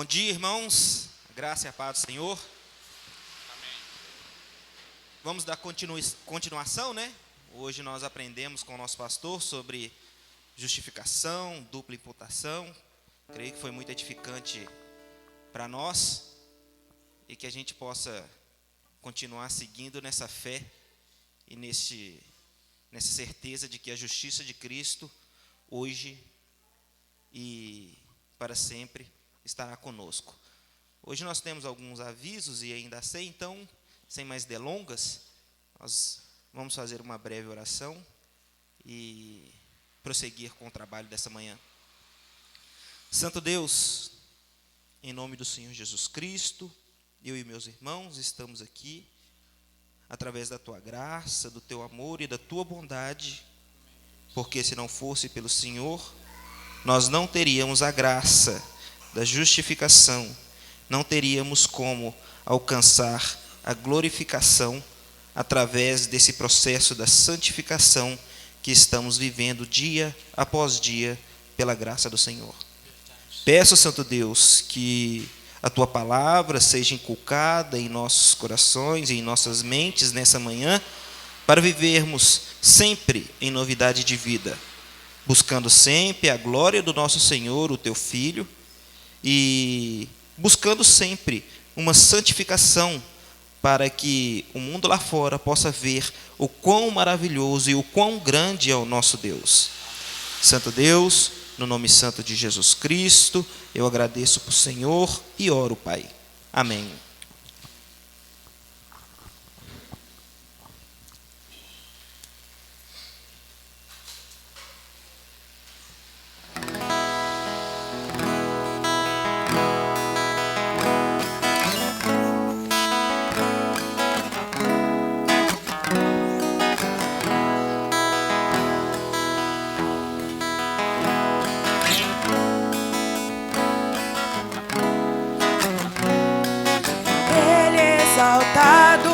Bom dia, irmãos. Graça e a paz do Senhor. Amém. Vamos dar continuação, né? Hoje nós aprendemos com o nosso pastor sobre justificação, dupla imputação. Creio que foi muito edificante para nós e que a gente possa continuar seguindo nessa fé e nessa certeza de que a justiça de Cristo hoje e para sempre estará conosco. Hoje nós temos alguns avisos e ainda assim, então, sem mais delongas, nós vamos fazer uma breve oração e prosseguir com o trabalho dessa manhã. Santo Deus, em nome do Senhor Jesus Cristo, eu e meus irmãos estamos aqui, através da Tua graça, do Teu amor e da Tua bondade, porque se não fosse pelo Senhor, nós não teríamos a graça da justificação, não teríamos como alcançar a glorificação através desse processo da santificação que estamos vivendo dia após dia pela graça do Senhor. Peço, Santo Deus, que a Tua palavra seja inculcada em nossos corações e em nossas mentes nessa manhã, para vivermos sempre em novidade de vida, buscando sempre a glória do nosso Senhor, o Teu Filho, e buscando sempre uma santificação para que o mundo lá fora possa ver o quão maravilhoso e o quão grande é o nosso Deus. Santo Deus, no nome santo de Jesus Cristo, eu agradeço por Senhor e oro, Pai. Amém. Exaltado,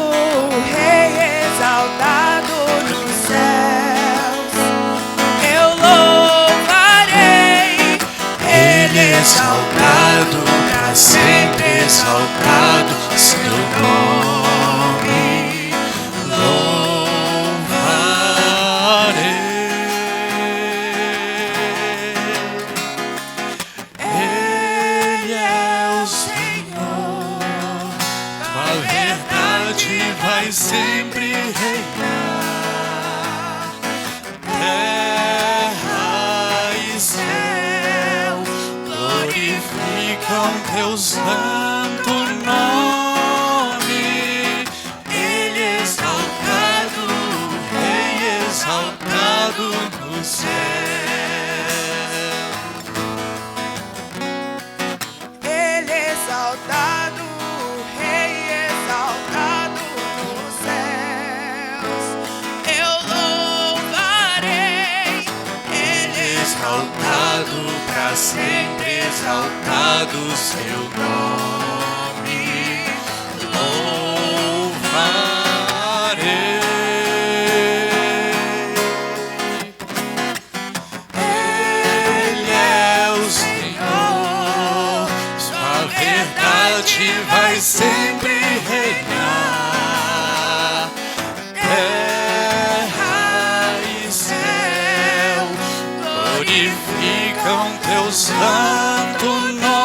Rei exaltado nos céus, eu louvarei. Ele exaltado, para sempre exaltado, seu nome louvarei. Ele é o Senhor, tua verdade vai sempre reinar. Terra e céu glorificam teu santo nome. Ele exaltado, Rei exaltado no céu. Ele exaltado, Rei exaltado nos céus, eu louvarei. Ele exaltado, para sempre exaltado, seu nome louvarei. Ele é o Senhor, sua verdade vai sempre reinar. Terra e céu glorificam teu santo nome.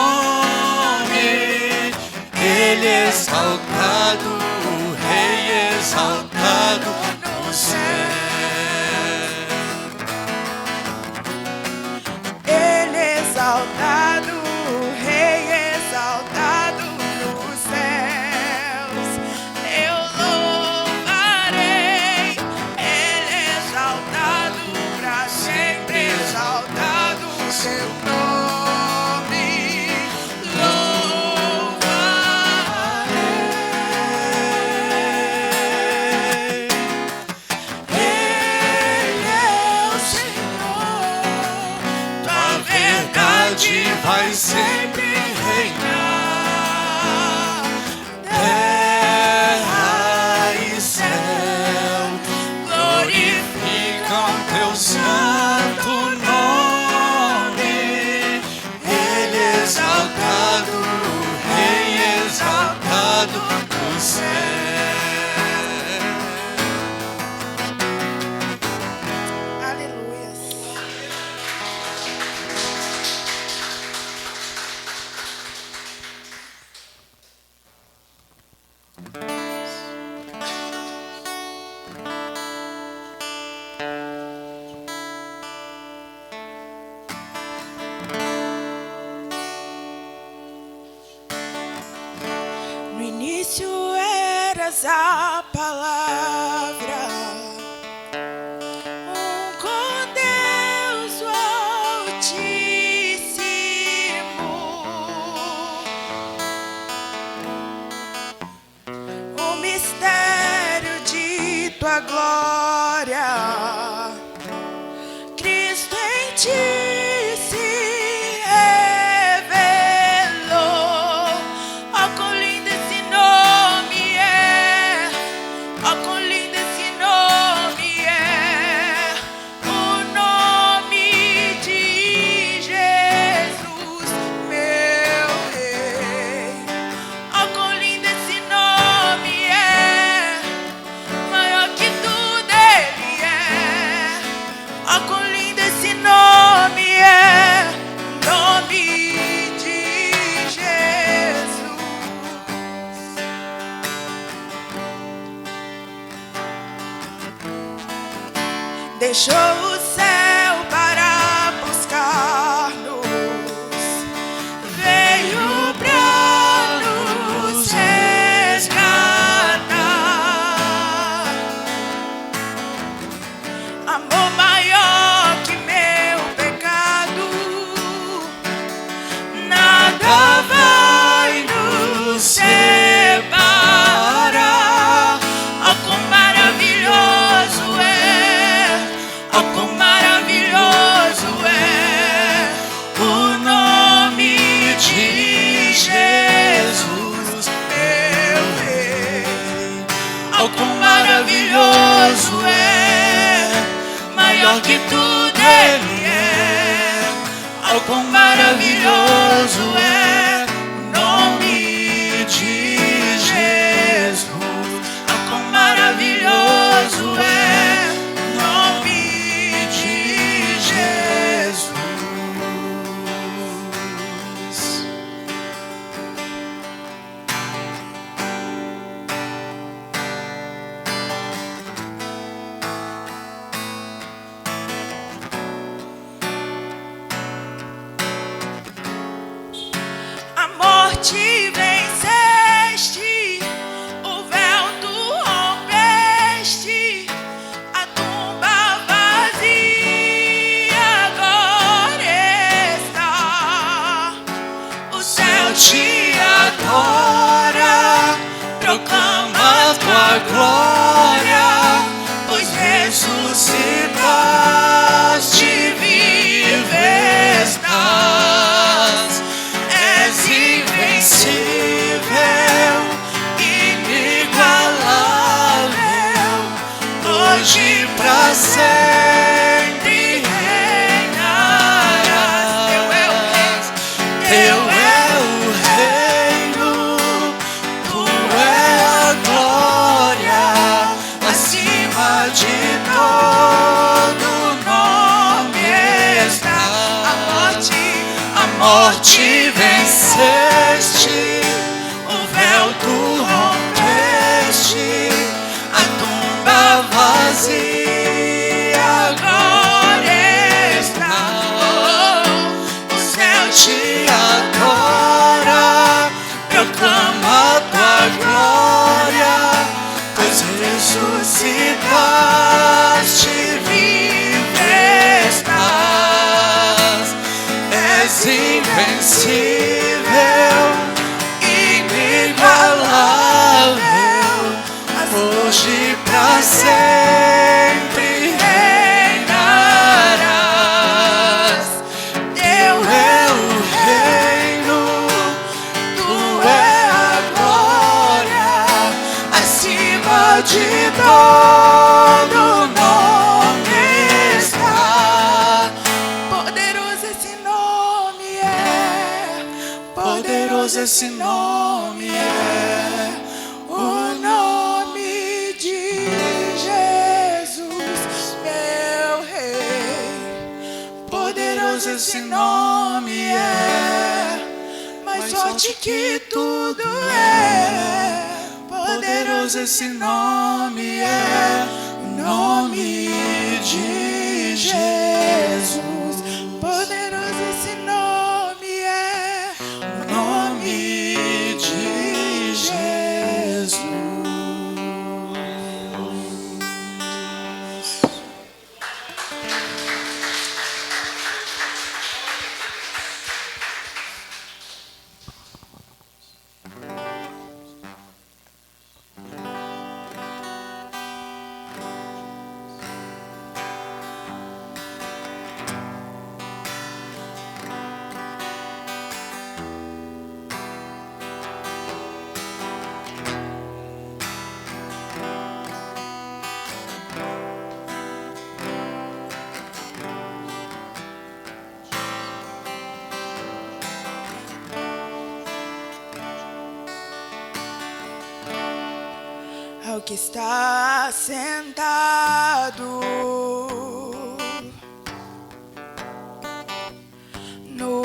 Ele exaltado, Rei exaltado no céu. Ele exaltado, Rei exaltado nos céus, eu louvarei. Ele exaltado, para sempre exaltado, seu nome louvarei. Ele é o Senhor, tua verdade vai sempre reinar. Terra e céu glorificam teu santo nome. Ele exaltado, és a palavra, com Deus o Altíssimo, o mistério de tua glória, Cristo em ti se revelou. Ó, quão lindo esse nome é, ó, quão lindo esse nome é, o nome de Jesus, meu Rei. Ó, quão lindo esse nome é, maior que tudo ele é. Ó, quão lindo esse nome é, nome de Jesus. Deixou o céu para buscar-nos, veio pra nos resgatar. Amor maior que meu pecado, nada vai nos separar. Ó, quão maravilhoso é, ó, quão maravilhoso é o nome de Jesus, meu Rei. Ó, quão maravilhoso é, maior que tudo ele é. Ó, quão maravilhoso é o nome de Jesus. Ó, quão maravilhoso é o nome de Jesus. A morte venceste, o véu tu rompeste, a tumba vazia agora está. O céu te adora, proclama tua glória, pois ressuscitaste, vive estás. És invencível, inigualável, hoje pra sempre reinarás. Teu é o reino, tu é a glória, acima de todo nome está. A morte venceste, o véu tu rompeste, a tumba vazia agora está. O céu te adora, proclama tua glória, pois ressuscitaste, vive estás. És invencível, inigualável, hoje pra sempre reinarás. Teu é o reino, tu é a glória, acima de todo nome está. Poderoso esse nome é, poderoso esse nome é, o nome de Jesus, meu Rei. Poderoso esse nome é, mais forte que tudo é. Poderoso esse nome é, o nome de Jesus. Poderoso esse nome é, o nome de Jesus. que está sentado no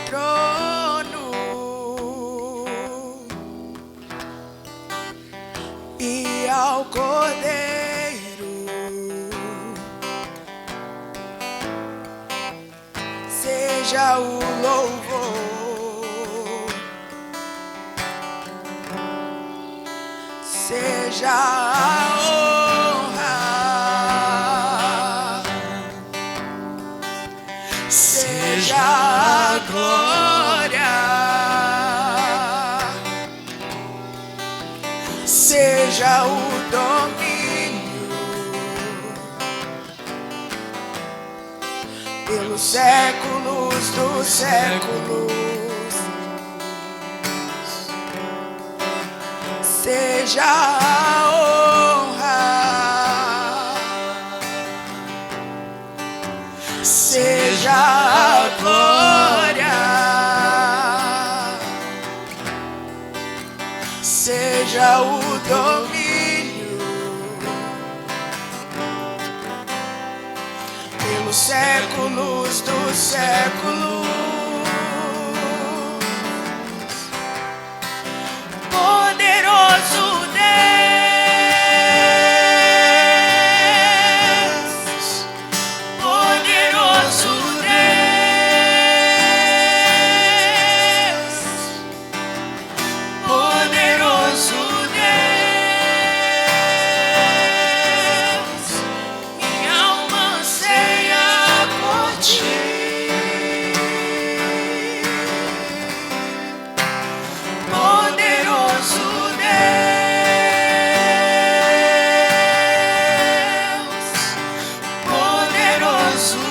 trono e ao Cordeiro seja o louvor, seja a honra, seja a glória, seja o domínio pelos séculos dos séculos. Seja a honra, seja a glória, seja o domínio pelos séculos dos séculos. Poderoso Deus, poderoso Deus, poderoso Deus, minha alma anseia por ti. Poderoso Deus, poderoso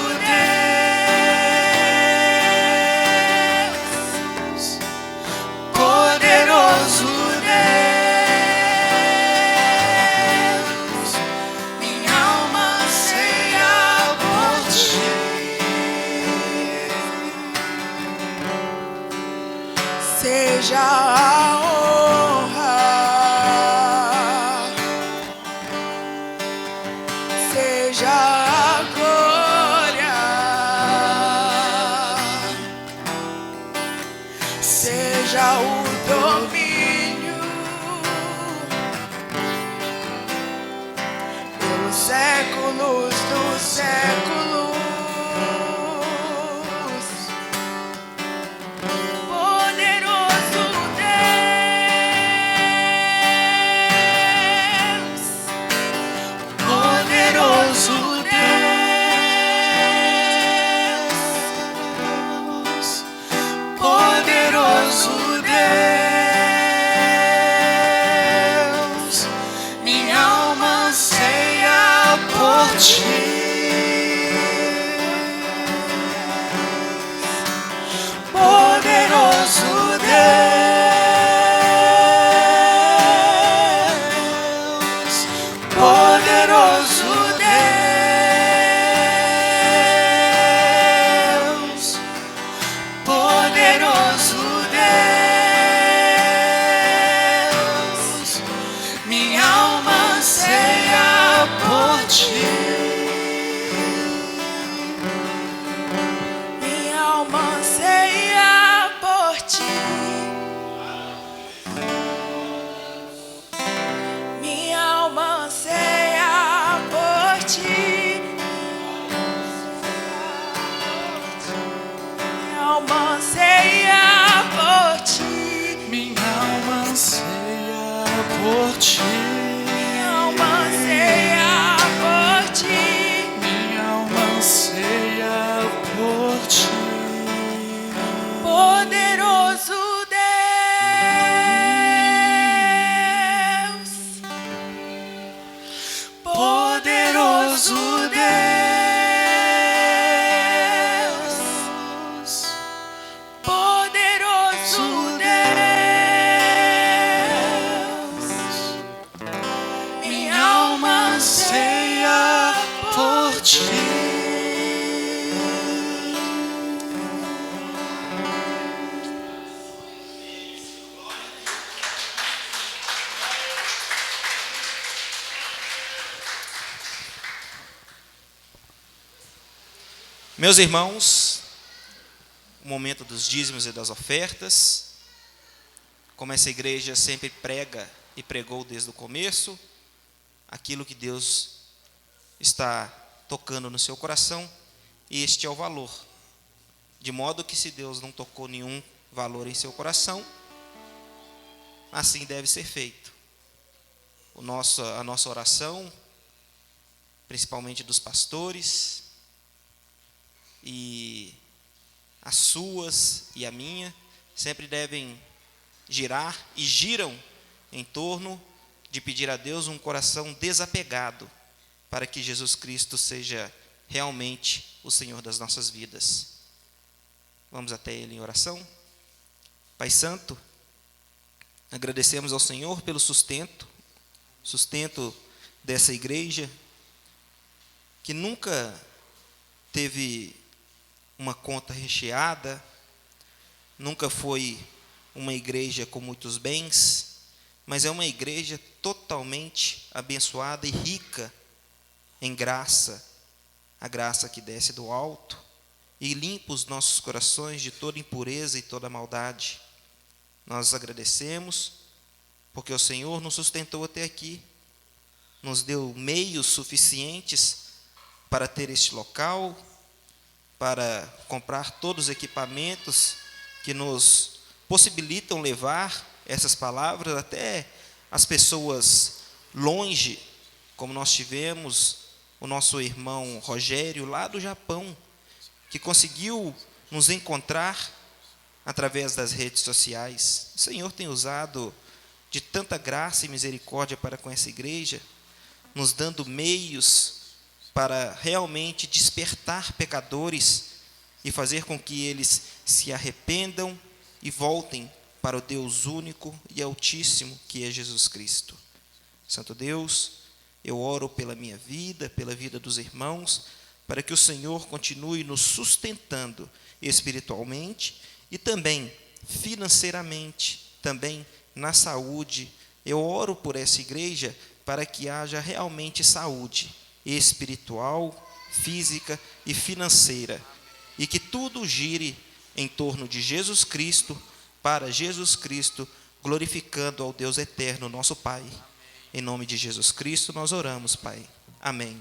Deus, poderoso Deus, minha alma anseia por ti. Seja a honra, seja a glória, seja o domínio pelos séculos dos séculos. Poderoso Deus, poderoso Deus, poderoso Deus, minha alma anseia por ti. Poderoso Deus, poderoso Deus, poderoso Deus, minha alma anseia por ti. Minha alma anseia por ti. Minha alma anseia por ti. Minha alma anseia por ti. Minha alma anseia por ti. Minha alma anseia por ti. Minha alma anseia por ti. Poderoso Deus, poderoso Deus, poderoso Deus, minha alma anseia por ti. Meus irmãos, o momento dos dízimos e das ofertas, como essa igreja sempre prega e pregou desde o começo, aquilo que Deus está tocando no seu coração, este é o valor. De modo que, se Deus não tocou nenhum valor em seu coração, assim deve ser feito. A nossa oração, principalmente dos pastores, e as suas e a minha, sempre devem girar e giram em torno de pedir a Deus um coração desapegado, para que Jesus Cristo seja realmente o Senhor das nossas vidas. Vamos até Ele em oração? Pai Santo, agradecemos ao Senhor pelo sustento dessa igreja, que nunca teve uma conta recheada, nunca foi uma igreja com muitos bens, mas é uma igreja totalmente abençoada e rica em graça, a graça que desce do alto e limpa os nossos corações de toda impureza e toda maldade. Nós agradecemos, porque o Senhor nos sustentou até aqui, nos deu meios suficientes para ter este local, para comprar todos os equipamentos que nos possibilitam levar essas palavras até as pessoas longe, como nós tivemos o nosso irmão Rogério, lá do Japão, que conseguiu nos encontrar através das redes sociais. O Senhor tem usado de tanta graça e misericórdia para com essa igreja, nos dando meios para realmente despertar pecadores e fazer com que eles se arrependam e voltem para o Deus único e altíssimo, que é Jesus Cristo. Santo Deus, eu oro pela minha vida, pela vida dos irmãos, para que o Senhor continue nos sustentando espiritualmente e também financeiramente, também na saúde. Eu oro por essa igreja para que haja realmente saúde espiritual, física e financeira, e que tudo gire em torno de Jesus Cristo, para Jesus Cristo, glorificando ao Deus eterno, nosso Pai. Em nome de Jesus Cristo nós oramos, Pai. Amém.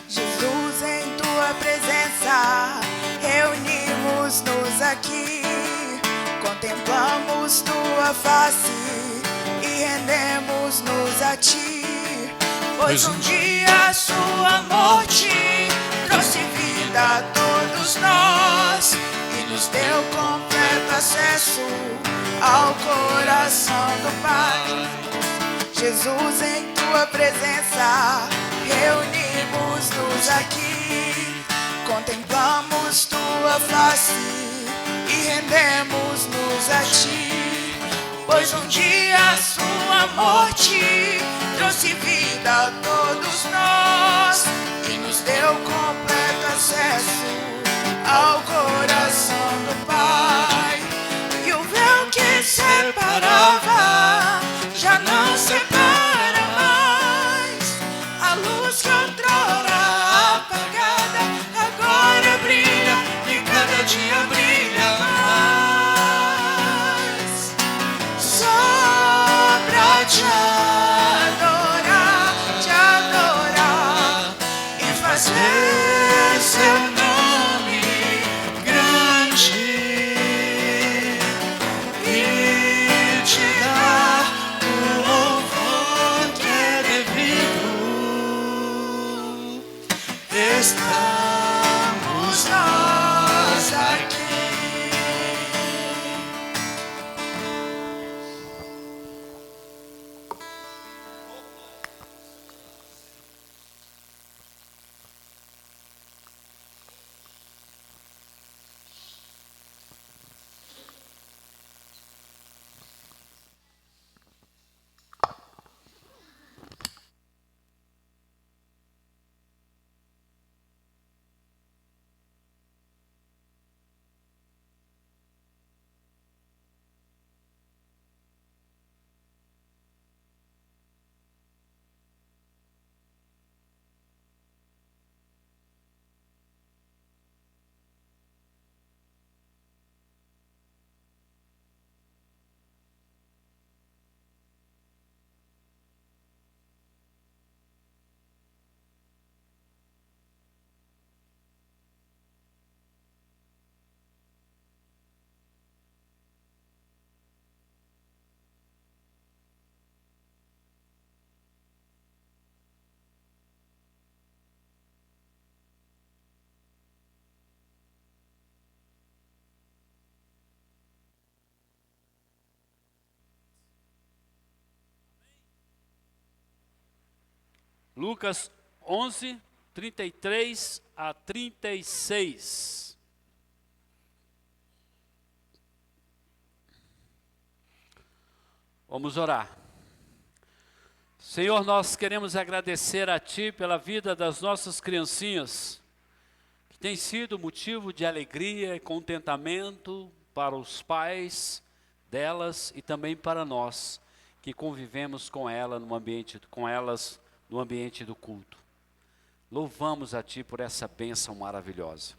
Jesus, em tua presença, reunimos-nos aqui, contemplamos tua face e rendemos-nos a ti, pois um dia a sua morte trouxe vida a todos nós e nos deu completo acesso ao coração do Pai. Jesus, em tua presença, reunimos-nos aqui, contemplamos tua face e rendemos-nos a ti, pois um dia a sua morte trouxe vida a todos nós e nos deu completo acesso ao coração do Pai. E o véu que separava já não separa mais. A luz que outrora apagada agora brilha e cada dia brilha mais. Só pra te adorar e fazer seu nome grande e te dar o louvor que é devido. Estamos nós aqui. Lucas 11, 33 a 36. Vamos orar. Senhor, nós queremos agradecer a Ti pela vida das nossas criancinhas, que tem sido motivo de alegria e contentamento para os pais delas e também para nós, que convivemos com elas no ambiente do culto. Louvamos a Ti por essa bênção maravilhosa.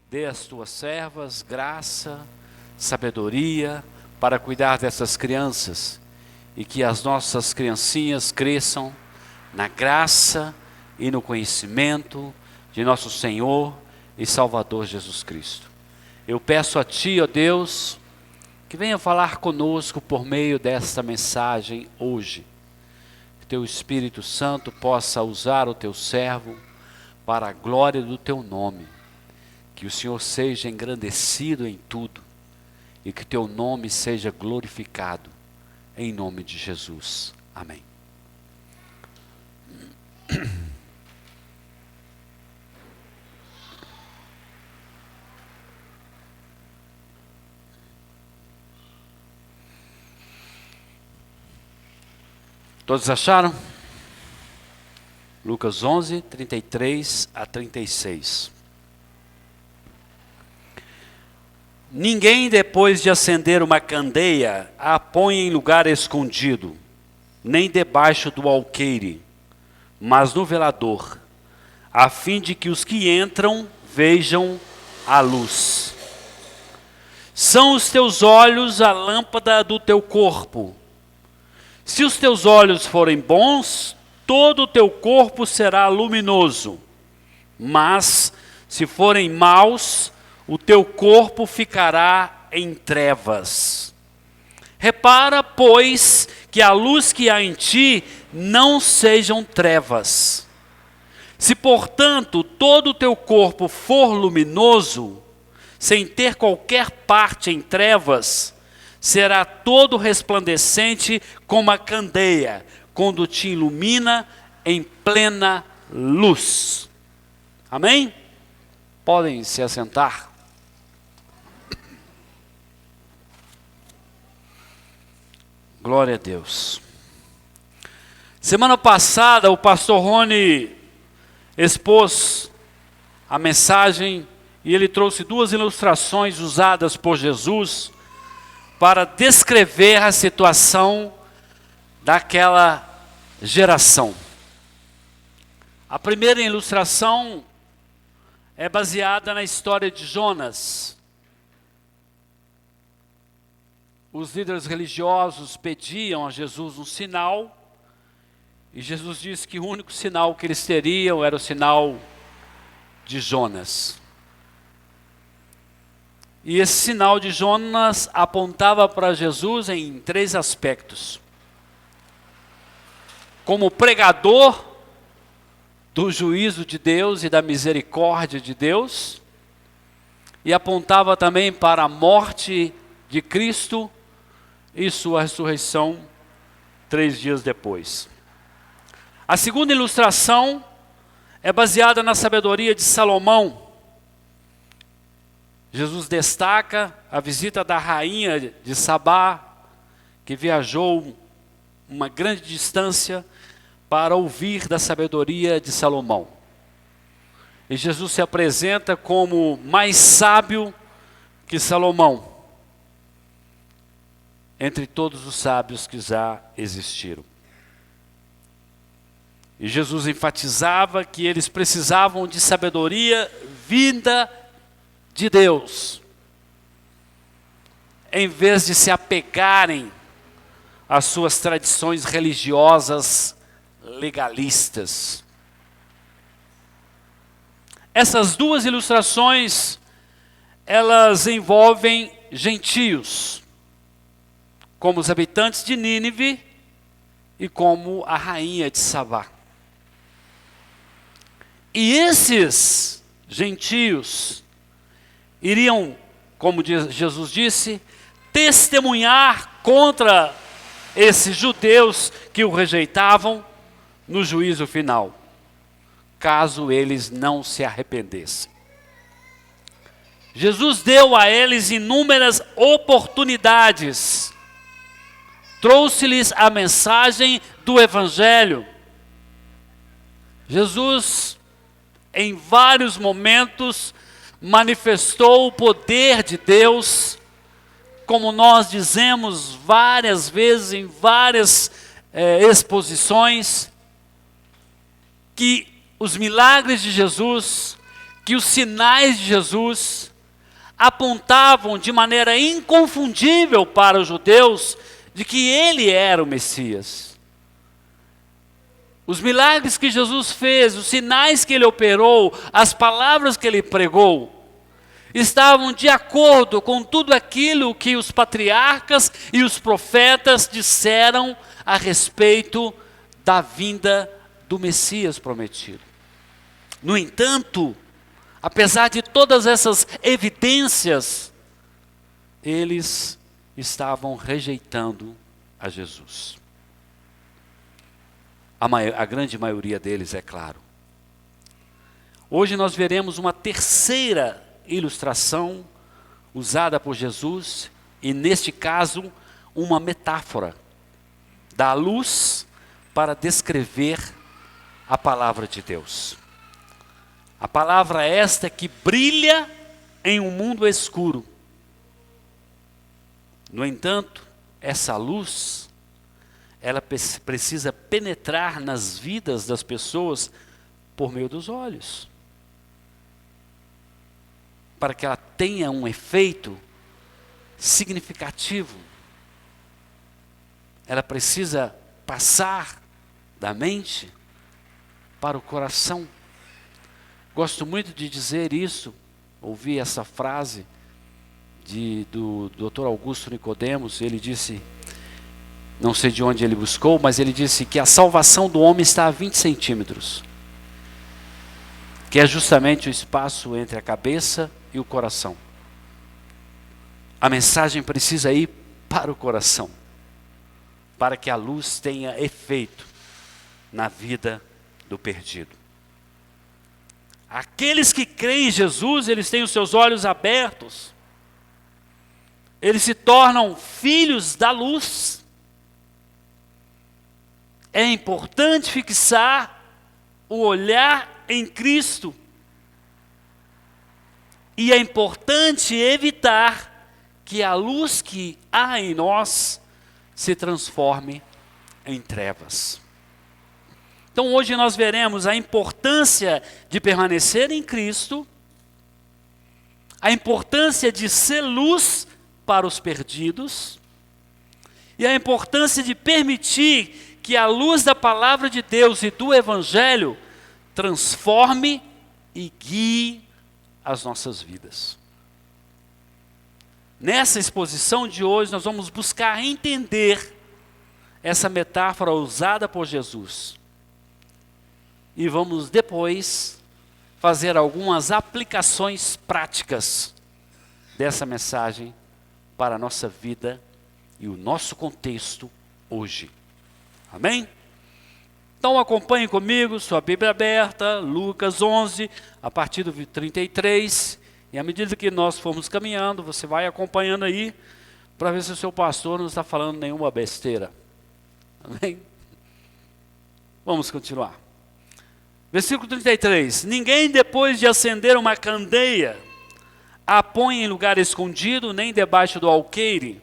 Dê às Tuas servas graça, sabedoria para cuidar dessas crianças e que as nossas criancinhas cresçam na graça e no conhecimento de nosso Senhor e Salvador Jesus Cristo. Eu peço a Ti, ó Deus, que venha falar conosco por meio desta mensagem hoje. Que Teu Espírito Santo possa usar o Teu servo para a glória do Teu nome. Que o Senhor seja engrandecido em tudo e que Teu nome seja glorificado em nome de Jesus. Amém. Todos acharam? Lucas 11, 33 a 36. Ninguém, depois de acender uma candeia, a põe em lugar escondido, nem debaixo do alqueire, mas no velador, a fim de que os que entram vejam a luz. São os teus olhos a lâmpada do teu corpo. Se os teus olhos forem bons, todo o teu corpo será luminoso. Mas, se forem maus, o teu corpo ficará em trevas. Repara, pois, que a luz que há em ti não sejam trevas. Se, portanto, todo o teu corpo for luminoso, sem ter qualquer parte em trevas, será todo resplandecente como a candeia, quando te ilumina em plena luz. Amém? Podem se assentar. Glória a Deus. Semana passada o pastor Rony expôs a mensagem e ele trouxe duas ilustrações usadas por Jesus para descrever a situação daquela geração. A primeira ilustração é baseada na história de Jonas. Os líderes religiosos pediam a Jesus um sinal, e Jesus disse que o único sinal que eles teriam era o sinal de Jonas. E esse sinal de Jonas apontava para Jesus em três aspectos. Como pregador do juízo de Deus e da misericórdia de Deus, e apontava também para a morte de Cristo e sua ressurreição 3 dias depois. A segunda ilustração é baseada na sabedoria de Salomão. Jesus destaca a visita da rainha de Sabá, que viajou uma grande distância para ouvir da sabedoria de Salomão. E Jesus se apresenta como mais sábio que Salomão, entre todos os sábios que já existiram. E Jesus enfatizava que eles precisavam de sabedoria vinda de Deus, em vez de se apegarem às suas tradições religiosas legalistas. Essas duas ilustrações, elas envolvem gentios, como os habitantes de Nínive e como a rainha de Sabá. E esses gentios iriam, como Jesus disse, testemunhar contra esses judeus que o rejeitavam no juízo final, caso eles não se arrependessem. Jesus deu a eles inúmeras oportunidades, trouxe-lhes a mensagem do Evangelho. Jesus, em vários momentos, manifestou o poder de Deus, como nós dizemos várias vezes em várias exposições, que os milagres de Jesus, que os sinais de Jesus apontavam de maneira inconfundível para os judeus de que ele era o Messias. Os milagres que Jesus fez, os sinais que ele operou, as palavras que ele pregou, estavam de acordo com tudo aquilo que os patriarcas e os profetas disseram a respeito da vinda do Messias prometido. No entanto, apesar de todas essas evidências, eles estavam rejeitando a Jesus. A grande maioria deles, é claro. Hoje nós veremos uma terceira ilustração usada por Jesus, e neste caso, uma metáfora da luz para descrever a palavra de Deus. A palavra esta que brilha em um mundo escuro. No entanto, essa luz, ela precisa penetrar nas vidas das pessoas por meio dos olhos, para que ela tenha um efeito significativo. Ela precisa passar da mente para o coração. Gosto muito de dizer isso, ouvi essa frase do Dr. Augusto Nicodemos. Ele disse, não sei de onde ele buscou, mas ele disse que a salvação do homem está a 20 centímetros, que é justamente o espaço entre a cabeça e o coração. A mensagem precisa ir para o coração, para que a luz tenha efeito na vida do perdido. Aqueles que creem em Jesus, eles têm os seus olhos abertos, eles se tornam filhos da luz. É importante fixar o olhar em Cristo, e é importante evitar que a luz que há em nós se transforme em trevas. Então hoje nós veremos a importância de permanecer em Cristo, a importância de ser luz para os perdidos, e a importância de permitir que a luz da palavra de Deus e do Evangelho transforme e guie as nossas vidas. Nessa exposição de hoje, nós vamos buscar entender essa metáfora usada por Jesus. E vamos depois fazer algumas aplicações práticas dessa mensagem para a nossa vida e o nosso contexto hoje. Amém? Então acompanhe comigo, sua Bíblia aberta, Lucas 11, a partir do 33. E à medida que nós formos caminhando, você vai acompanhando aí, para ver se o seu pastor não está falando nenhuma besteira. Amém? Vamos continuar. Versículo 33. Ninguém, depois de acender uma candeia, a põe em lugar escondido, nem debaixo do alqueire,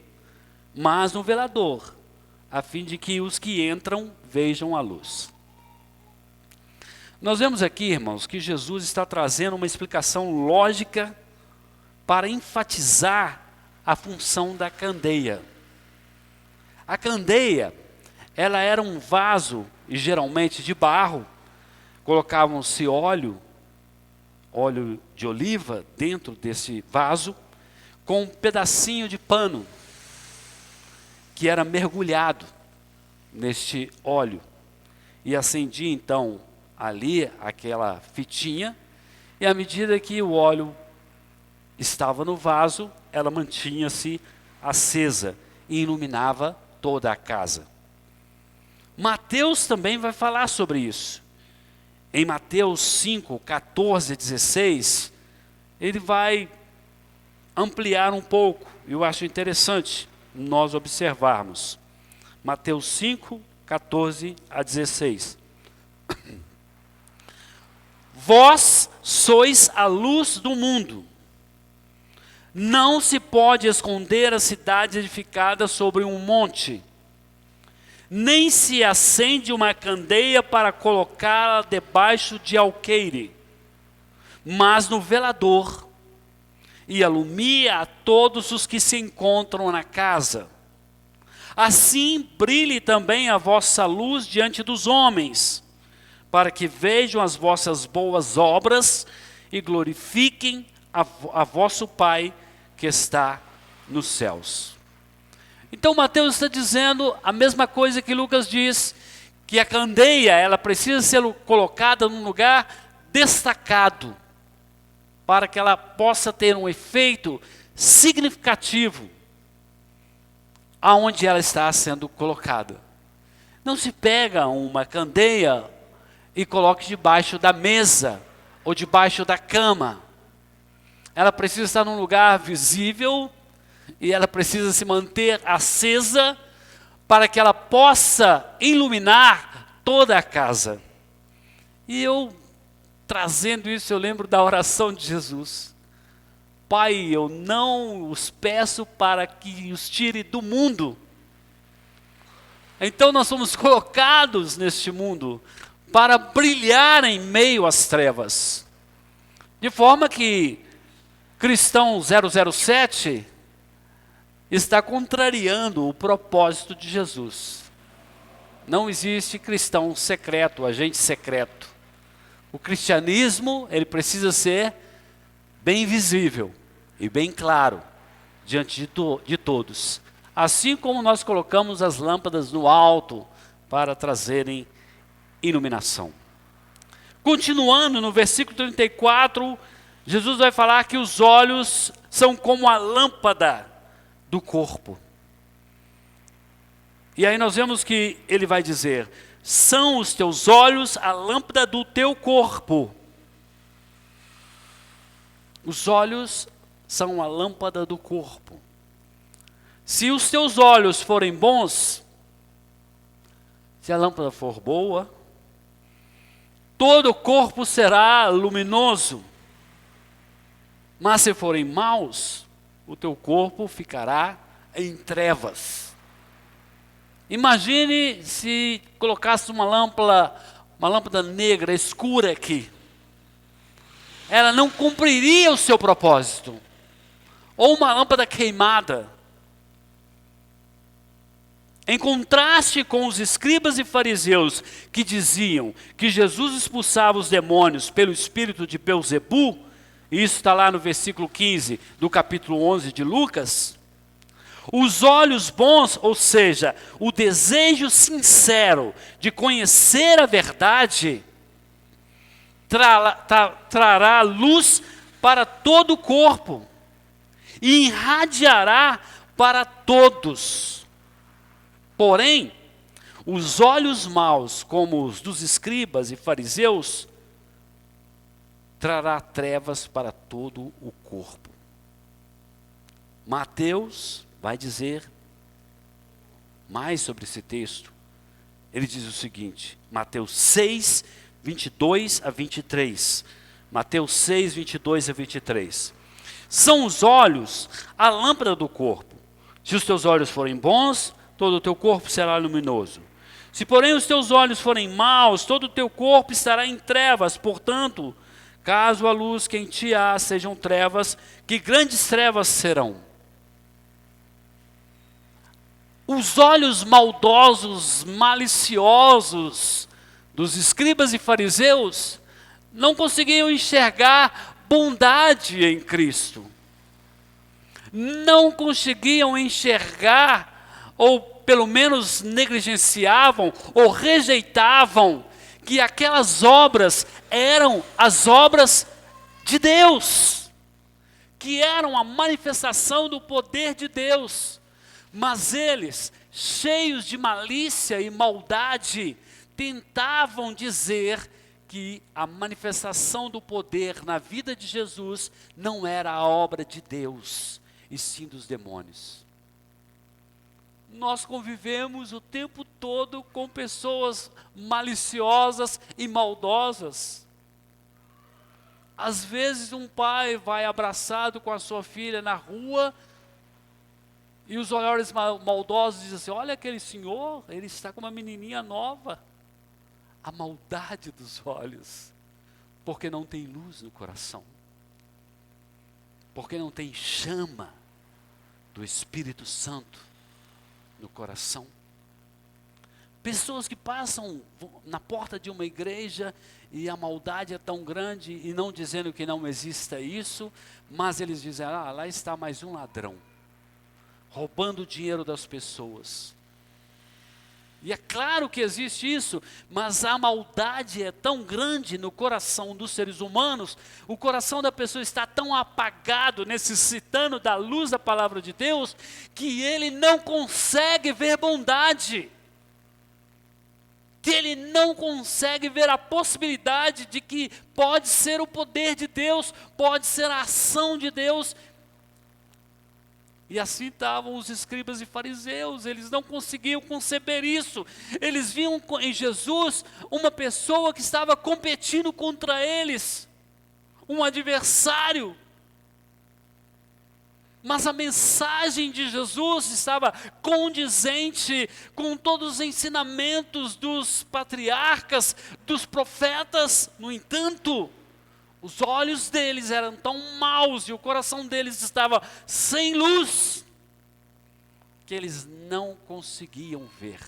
mas no velador, a fim de que os que entram vejam a luz. Nós vemos aqui, irmãos, que Jesus está trazendo uma explicação lógica para enfatizar a função da candeia. A candeia, ela era um vaso, e geralmente de barro, colocavam-se óleo de oliva dentro desse vaso, com um pedacinho de pano, que era mergulhado neste óleo, e acendia então ali aquela fitinha, e à medida que o óleo estava no vaso, ela mantinha-se acesa e iluminava toda a casa. Mateus também vai falar sobre isso. Em Mateus 5, 14 a 16, ele vai ampliar um pouco. Eu acho interessante nós observarmos. Mateus 5, 14 a 16. Vós sois a luz do mundo. Não se pode esconder a cidade edificada sobre um monte, nem se acende uma candeia para colocá-la debaixo de alqueire, mas no velador, e alumia a todos os que se encontram na casa. Assim brilhe também a vossa luz diante dos homens, para que vejam as vossas boas obras e glorifiquem a vosso Pai que está nos céus. Então Mateus está dizendo a mesma coisa que Lucas diz, que a candeia, ela precisa ser colocada num lugar destacado, para que ela possa ter um efeito significativo aonde ela está sendo colocada. Não se pega uma candeia e coloque debaixo da mesa ou debaixo da cama. Ela precisa estar num lugar visível e ela precisa se manter acesa para que ela possa iluminar toda a casa. E eu, trazendo isso, eu lembro da oração de Jesus. Pai, eu não os peço para que os tire do mundo. Então nós somos colocados neste mundo para brilhar em meio às trevas. De forma que Cristão 007 está contrariando o propósito de Jesus. Não existe cristão secreto, agente secreto. O cristianismo, ele precisa ser bem visível e bem claro diante de todos. Assim como nós colocamos as lâmpadas no alto para trazerem iluminação. Continuando no versículo 34, Jesus vai falar que os olhos são como a lâmpada do corpo. E aí nós vemos que ele vai dizer: são os teus olhos a lâmpada do teu corpo. Os olhos são a lâmpada do corpo. Se os teus olhos forem bons, se a lâmpada for boa, todo o corpo será luminoso. Mas se forem maus, o teu corpo ficará em trevas. Imagine se colocasse uma lâmpada negra, escura aqui. Ela não cumpriria o seu propósito. Ou uma lâmpada queimada. Em contraste com os escribas e fariseus que diziam que Jesus expulsava os demônios pelo espírito de Belzebu, e isso está lá no versículo 15 do capítulo 11 de Lucas, os olhos bons, ou seja, o desejo sincero de conhecer a verdade, trará luz para todo o corpo e irradiará para todos. Porém, os olhos maus, como os dos escribas e fariseus, trará trevas para todo o corpo. Mateus vai dizer mais sobre esse texto. Ele diz o seguinte, Mateus 6, 22 a 23. Mateus 6, 22 a 23. São os olhos a lâmpada do corpo. Se os teus olhos forem bons, todo o teu corpo será luminoso. Se porém os teus olhos forem maus, todo o teu corpo estará em trevas. Portanto, caso a luz que em ti há sejam trevas, que grandes trevas serão. Os olhos maldosos, maliciosos dos escribas e fariseus não conseguiam enxergar bondade em Cristo. Não conseguiam enxergar, ou pelo menos negligenciavam ou rejeitavam que aquelas obras eram as obras de Deus, que eram a manifestação do poder de Deus. Mas eles cheios de malícia e maldade, tentavam dizer que a manifestação do poder na vida de Jesus não era a obra de Deus, e sim dos demônios. Nós convivemos o tempo todo com pessoas maliciosas e maldosas. Às vezes um pai vai abraçado com a sua filha na rua, e os olhares maldosos dizem assim: olha aquele senhor, ele está com uma menininha nova. A maldade dos olhos, porque não tem luz no coração, porque não tem chama do Espírito Santo no coração. Pessoas que passam na porta de uma igreja e a maldade é tão grande, e não dizendo que não exista isso, mas eles dizem: ah, lá está mais um ladrão, roubando o dinheiro das pessoas. E é claro que existe isso, mas a maldade é tão grande no coração dos seres humanos, o coração da pessoa está tão apagado, necessitando da luz da palavra de Deus, que ele não consegue ver bondade, que ele não consegue ver a possibilidade de que pode ser o poder de Deus, pode ser a ação de Deus. E assim estavam os escribas e fariseus, eles não conseguiam conceber isso. Eles viam em Jesus uma pessoa que estava competindo contra eles, um adversário. Mas a mensagem de Jesus estava condizente com todos os ensinamentos dos patriarcas, dos profetas. No entanto, os olhos deles eram tão maus e o coração deles estava sem luz, que eles não conseguiam ver.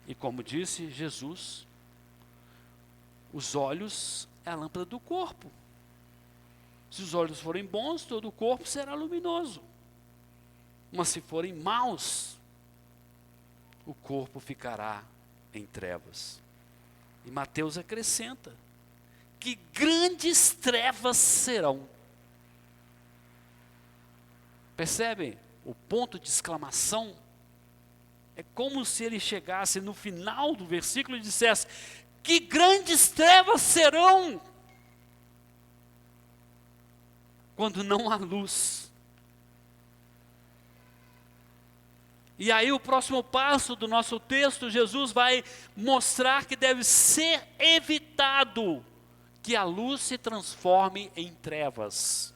E como disse Jesus, os olhos é a lâmpada do corpo. Se os olhos forem bons, todo o corpo será luminoso. Mas se forem maus, o corpo ficará em trevas. E Mateus acrescenta: que grandes trevas serão. Percebem o ponto de exclamação? É como se ele chegasse no final do versículo e dissesse: que grandes trevas serão, quando não há luz. E aí o próximo passo do nosso texto, Jesus vai mostrar que deve ser evitado que a luz se transforme em trevas.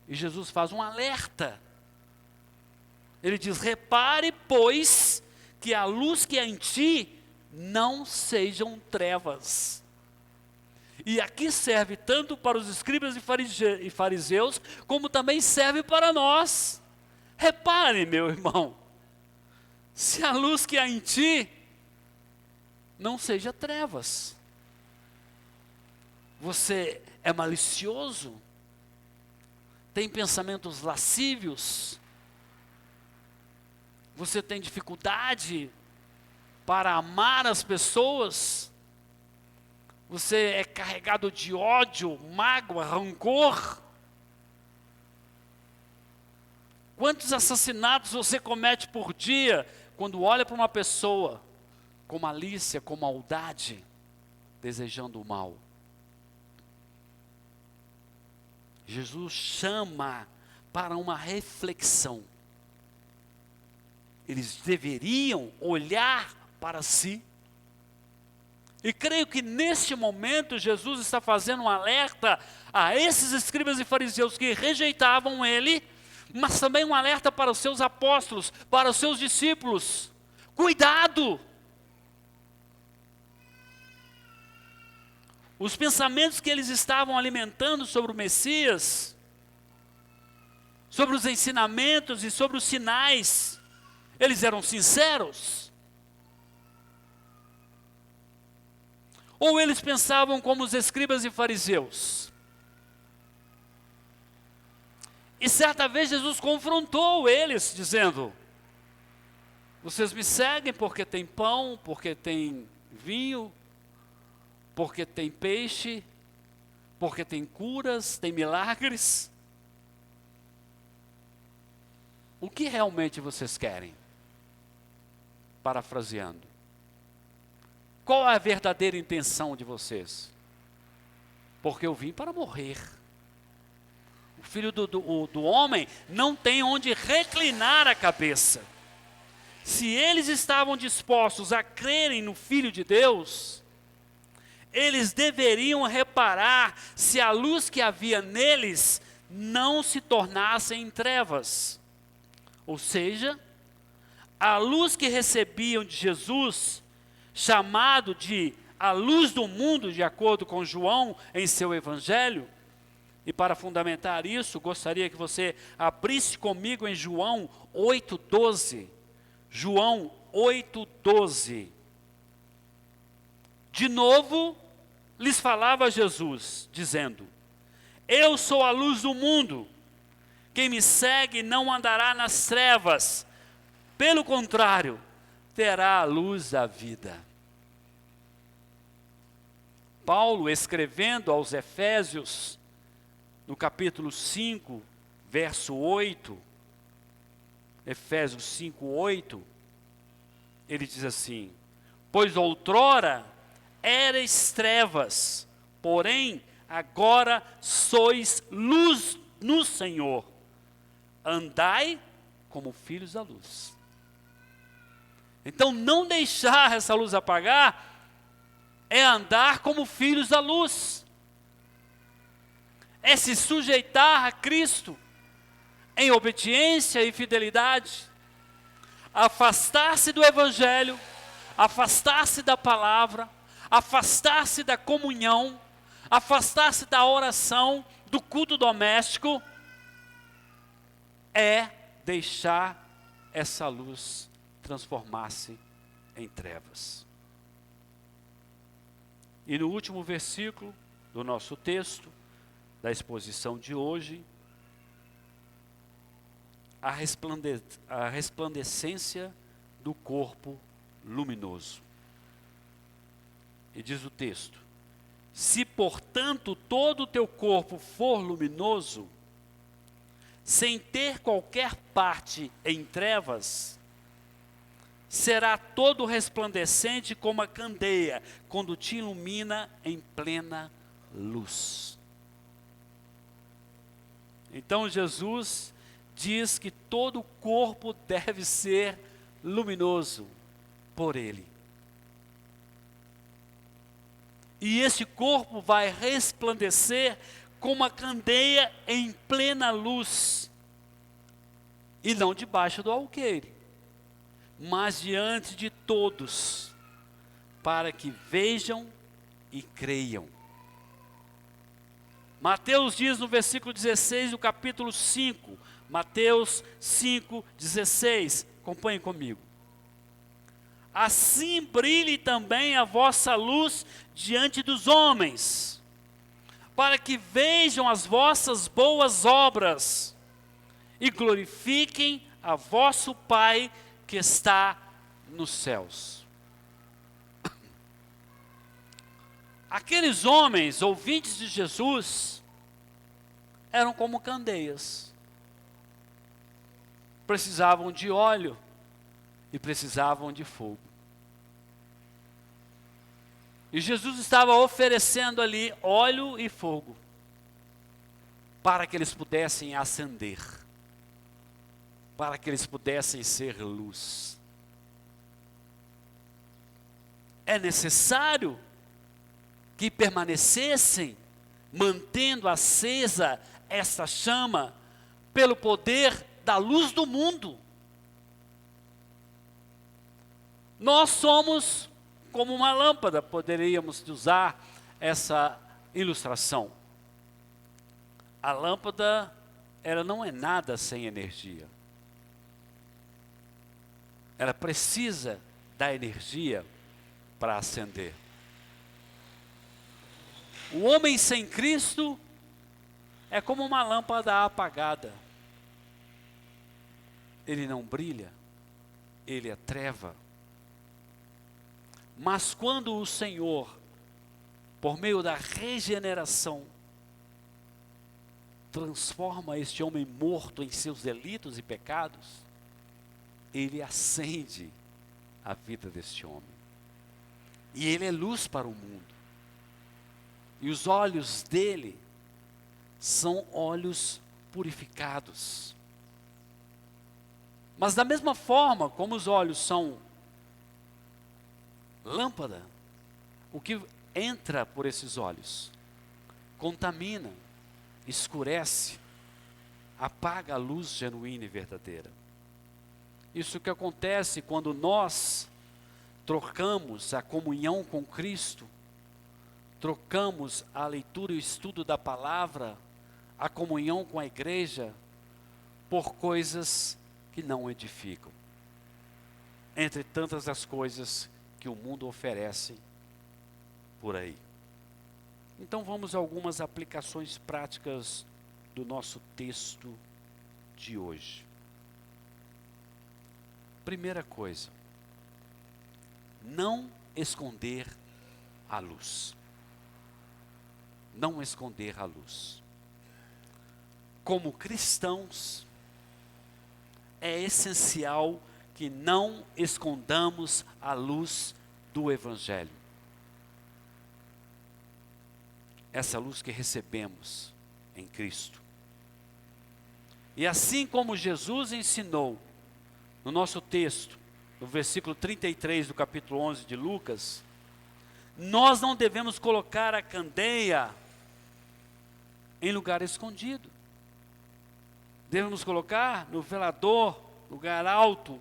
E Jesus faz um alerta. Ele diz: repare, pois, que a luz que é em ti não sejam trevas. E aqui serve tanto para os escribas e fariseus, como também serve para nós. Repare, meu irmão, se a luz que há em ti não seja trevas. Você é malicioso? Tem pensamentos lascívios? Você tem dificuldade para amar as pessoas? Você é carregado de ódio, mágoa, rancor? Quantos assassinatos você comete por dia quando olha para uma pessoa com malícia, com maldade, desejando o mal? Jesus chama para uma reflexão. Eles deveriam olhar para si. E creio que neste momento Jesus está fazendo um alerta a esses escribas e fariseus que rejeitavam ele, mas também um alerta para os seus apóstolos, para os seus discípulos. Cuidado! Os pensamentos que eles estavam alimentando sobre o Messias, sobre os ensinamentos e sobre os sinais, eles eram sinceros? Ou eles pensavam como os escribas e fariseus? E certa vez Jesus confrontou eles, dizendo: vocês me seguem porque tem pão, porque tem vinho, porque tem peixe, porque tem curas, tem milagres. O que realmente vocês querem? Parafraseando. Qual é a verdadeira intenção de vocês? Porque eu vim para morrer. O filho do homem não tem onde reclinar a cabeça. Se eles estavam dispostos a crerem no Filho de Deus, eles deveriam reparar se a luz que havia neles não se tornasse em trevas. Ou seja, a luz que recebiam de Jesus, chamado de a luz do mundo, de acordo com João em seu evangelho, e para fundamentar isso, gostaria que você abrisse comigo em João 8,12. João 8,12. De novo, lhes falava Jesus, dizendo: eu sou a luz do mundo, quem me segue não andará nas trevas, pelo contrário, terá a luz da vida. Paulo, escrevendo aos Efésios, no capítulo 5, verso 8, Efésios 5, 8, ele diz assim: pois outrora erais trevas, porém agora sois luz no Senhor. Andai como filhos da luz. Então, não deixar essa luz apagar é andar como filhos da luz. É se sujeitar a Cristo em obediência e fidelidade. Afastar-se do Evangelho, afastar-se da palavra, afastar-se da comunhão, afastar-se da oração, do culto doméstico, é deixar essa luz transformar-se em trevas. E no último versículo do nosso texto, da exposição de hoje, a resplandecência do corpo luminoso. E diz o texto: se portanto todo o teu corpo for luminoso, sem ter qualquer parte em trevas, será todo resplandecente como a candeia, quando te ilumina em plena luz. Então Jesus diz que todo o corpo deve ser luminoso por Ele. E esse corpo vai resplandecer como a candeia em plena luz, e não debaixo do alqueire, mas diante de todos, para que vejam e creiam. Mateus diz no versículo 16 do capítulo 5, Mateus 5, 16, acompanhem comigo. Assim brilhe também a vossa luz diante dos homens, para que vejam as vossas boas obras e glorifiquem a vosso Pai que está nos céus. Aqueles homens, ouvintes de Jesus, eram como candeias. Precisavam de óleo e precisavam de fogo. E Jesus estava oferecendo ali óleo e fogo, para que eles pudessem acender, para que eles pudessem ser luz. É necessário que permanecessem, mantendo acesa essa chama, pelo poder da luz do mundo. Nós somos como uma lâmpada, poderíamos usar essa ilustração. A lâmpada, ela não é nada sem energia. Ela precisa da energia para acender. O homem sem Cristo é como uma lâmpada apagada. Ele não brilha, ele é treva. Mas quando o Senhor, por meio da regeneração, transforma este homem morto em seus delitos e pecados, ele acende a vida deste homem. E ele é luz para o mundo. E os olhos dele são olhos purificados. Mas da mesma forma como os olhos são lâmpada, o que entra por esses olhos contamina, escurece, apaga a luz genuína e verdadeira. Isso que acontece quando nós trocamos a comunhão com Cristo, trocamos a leitura e o estudo da palavra, a comunhão com a igreja, por coisas que não edificam. Entre tantas as coisas que o mundo oferece por aí. Então vamos a algumas aplicações práticas do nosso texto de hoje. Primeira coisa, não esconder a luz. Não esconder a luz. Como cristãos, é essencial que não escondamos a luz do Evangelho. Essa luz que recebemos em Cristo. E assim como Jesus ensinou no nosso texto, no versículo 33 do capítulo 11 de Lucas, nós não devemos colocar a candeia em lugar escondido. Devemos colocar no velador, lugar alto,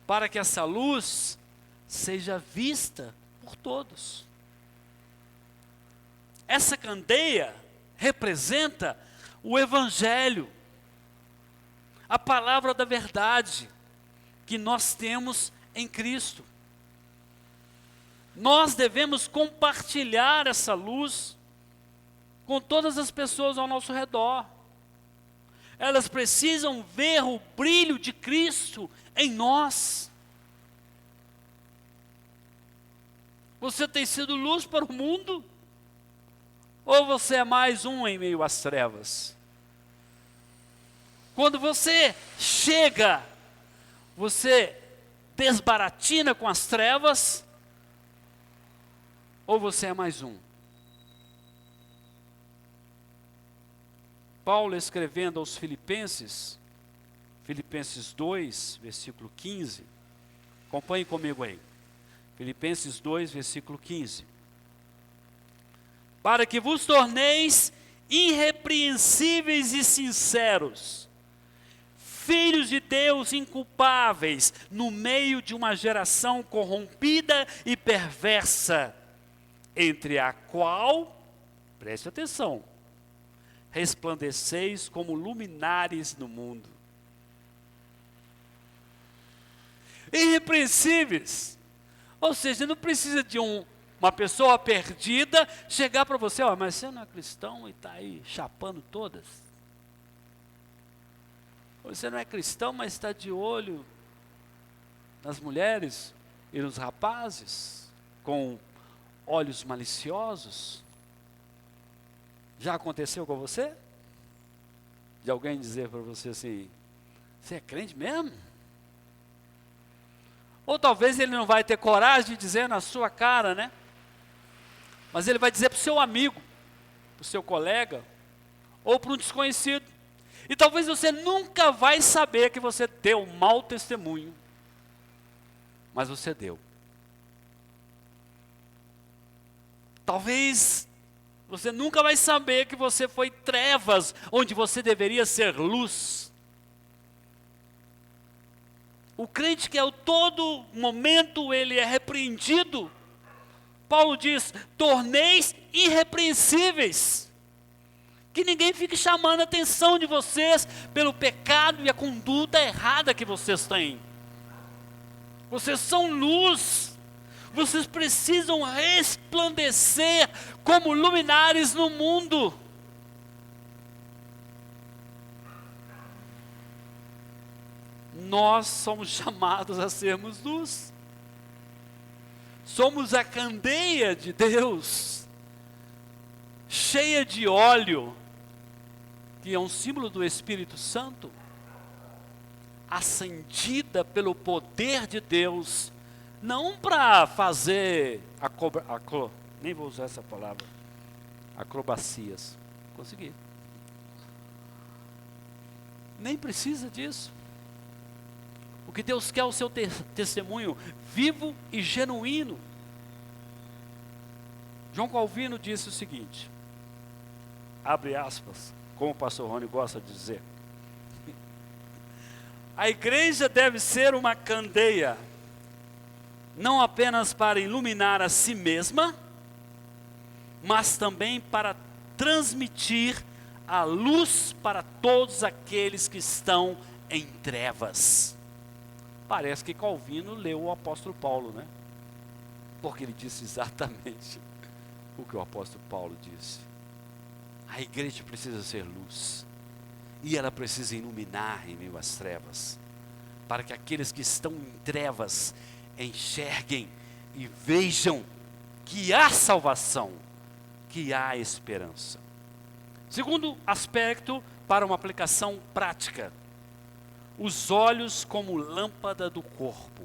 para que essa luz seja vista por todos. Essa candeia representa o Evangelho, a palavra da verdade que nós temos em Cristo. Nós devemos compartilhar essa luz com todas as pessoas ao nosso redor. Elas precisam ver o brilho de Cristo em nós. Você tem sido luz para o mundo? Ou você é mais um em meio às trevas? Quando você chega, você desbaratina com as trevas? Ou você é mais um? Paulo escrevendo aos Filipenses, Filipenses 2, versículo 15. Acompanhe comigo aí. Filipenses 2, versículo 15. Para que vos torneis irrepreensíveis e sinceros, filhos de Deus inculpáveis, no meio de uma geração corrompida e perversa, entre a qual, preste atenção, resplandeceis como luminares no mundo. Irrepreensíveis, ou seja, não precisa de uma pessoa perdida chegar para você, mas você não é cristão e está aí chapando todas. Você não é cristão, mas está de olho nas mulheres e nos rapazes, com olhos maliciosos. Já aconteceu com você? De alguém dizer para você assim, você é crente mesmo? Ou talvez ele não vai ter coragem de dizer na sua cara, né? Mas ele vai dizer para o seu amigo, para o seu colega, ou para um desconhecido. E talvez você nunca vai saber que você deu um mau testemunho. Mas você deu. Talvez você nunca vai saber que você foi trevas, onde você deveria ser luz. O crente que a todo momento ele é repreendido, Paulo diz, torneis irrepreensíveis. Que ninguém fique chamando a atenção de vocês pelo pecado e a conduta errada que vocês têm. Vocês são luz. Vocês precisam resplandecer como luminares no mundo. Nós somos chamados a sermos luz. Somos a candeia de Deus, cheia de óleo, que é um símbolo do Espírito Santo, acendida pelo poder de Deus, não para fazer nem vou usar essa palavra, acrobacias. Consegui. Nem precisa disso. O que Deus quer é o seu testemunho vivo e genuíno. João Calvino disse o seguinte, abre aspas, como o pastor Rony gosta de dizer: a igreja deve ser uma candeia, não apenas para iluminar a si mesma, mas também para transmitir a luz para todos aqueles que estão em trevas. Parece que Calvino leu o apóstolo Paulo, né? Porque ele disse exatamente o que o apóstolo Paulo disse. A igreja precisa ser luz, e ela precisa iluminar em meio às trevas, para que aqueles que estão em trevas enxerguem e vejam que há salvação, que há esperança. Segundo aspecto, para uma aplicação prática, os olhos como lâmpada do corpo.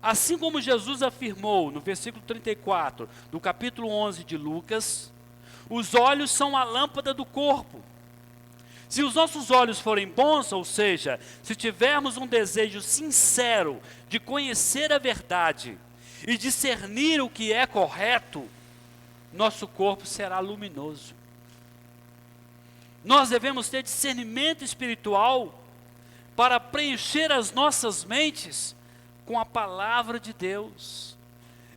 Assim como Jesus afirmou no versículo 34 do capítulo 11 de Lucas, os olhos são a lâmpada do corpo. Se os nossos olhos forem bons, ou seja, se tivermos um desejo sincero de conhecer a verdade e discernir o que é correto, nosso corpo será luminoso. Nós devemos ter discernimento espiritual para preencher as nossas mentes com a palavra de Deus,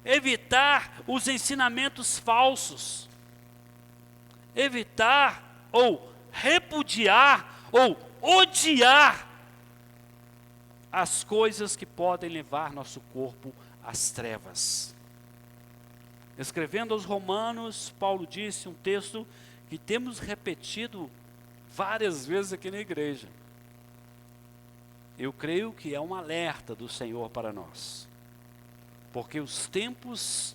evitar os ensinamentos falsos, evitar ou repudiar ou odiar as coisas que podem levar nosso corpo às trevas. Escrevendo aos Romanos, Paulo disse um texto que temos repetido várias vezes aqui na igreja. Eu creio que é um alerta do Senhor para nós, porque os tempos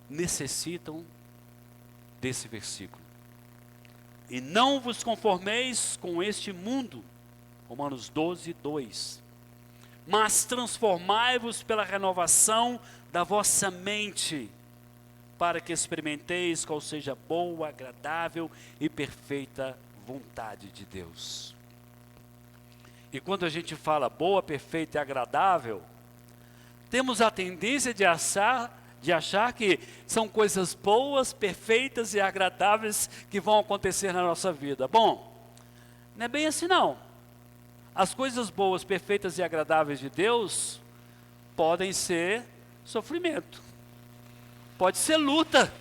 necessitam desse versículo. E não vos conformeis com este mundo, Romanos 12, 2, mas transformai-vos pela renovação da vossa mente, para que experimenteis qual seja boa, agradável e perfeita vontade de Deus. E quando a gente fala boa, perfeita e agradável, temos a tendência de achar que são coisas boas, perfeitas e agradáveis que vão acontecer na nossa vida. Bom, não é bem assim não. As coisas boas, perfeitas e agradáveis de Deus podem ser sofrimento, pode ser luta.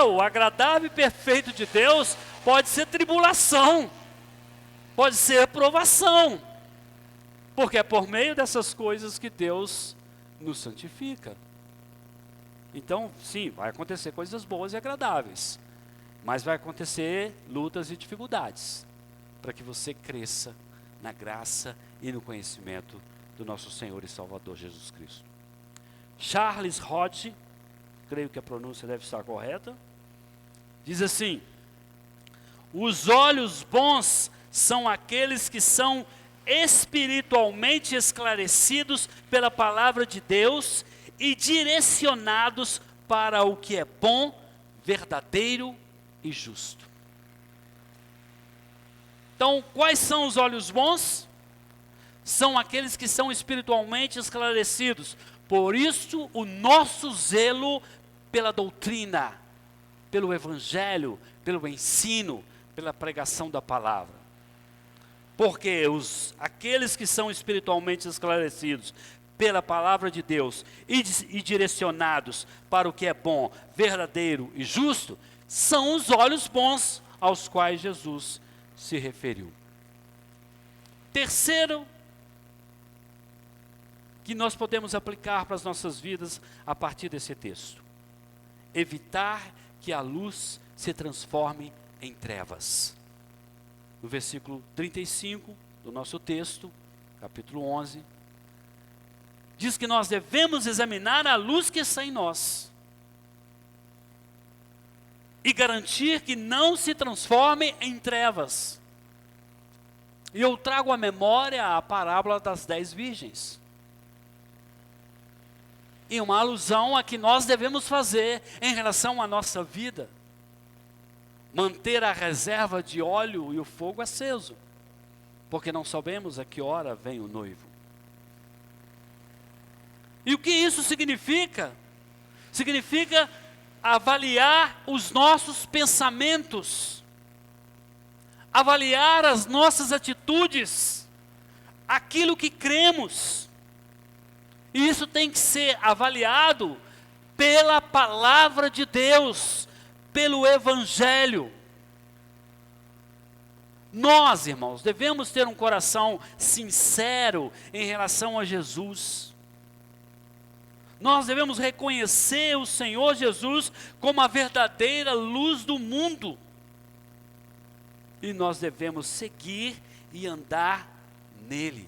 O agradável e perfeito de Deus pode ser tribulação, pode ser provação, porque é por meio dessas coisas que Deus nos santifica. Então, sim, vai acontecer coisas boas e agradáveis, mas vai acontecer lutas e dificuldades, para que você cresça na graça e no conhecimento do nosso Senhor e Salvador Jesus Cristo. Charles Hodge, creio que a pronúncia deve estar correta, diz assim: os olhos bons são aqueles que são espiritualmente esclarecidos pela palavra de Deus e direcionados para o que é bom, verdadeiro e justo. Então, quais são os olhos bons? São aqueles que são espiritualmente esclarecidos. Por isso, o nosso zelo pela doutrina, pelo evangelho, pelo ensino, pela pregação da palavra. Porque aqueles que são espiritualmente esclarecidos pela palavra de Deus e direcionados para o que é bom, verdadeiro e justo, são os olhos bons aos quais Jesus se referiu. Terceiro, que nós podemos aplicar para as nossas vidas a partir desse texto: evitar que a luz se transforme em trevas. No versículo 35 do nosso texto, capítulo 11, diz que nós devemos examinar a luz que está em nós. e garantir que não se transforme em trevas. E eu trago à memória a parábola das 10 virgens. E uma alusão a que nós devemos fazer em relação à nossa vida. Manter a reserva de óleo e o fogo aceso, porque não sabemos a que hora vem o noivo. E o que isso significa? Significa avaliar os nossos pensamentos, avaliar as nossas atitudes, aquilo que cremos. E isso tem que ser avaliado pela palavra de Deus, pelo Evangelho. Nós, irmãos, devemos ter um coração sincero em relação a Jesus. Nós devemos reconhecer o Senhor Jesus como a verdadeira luz do mundo. E nós devemos seguir e andar nele,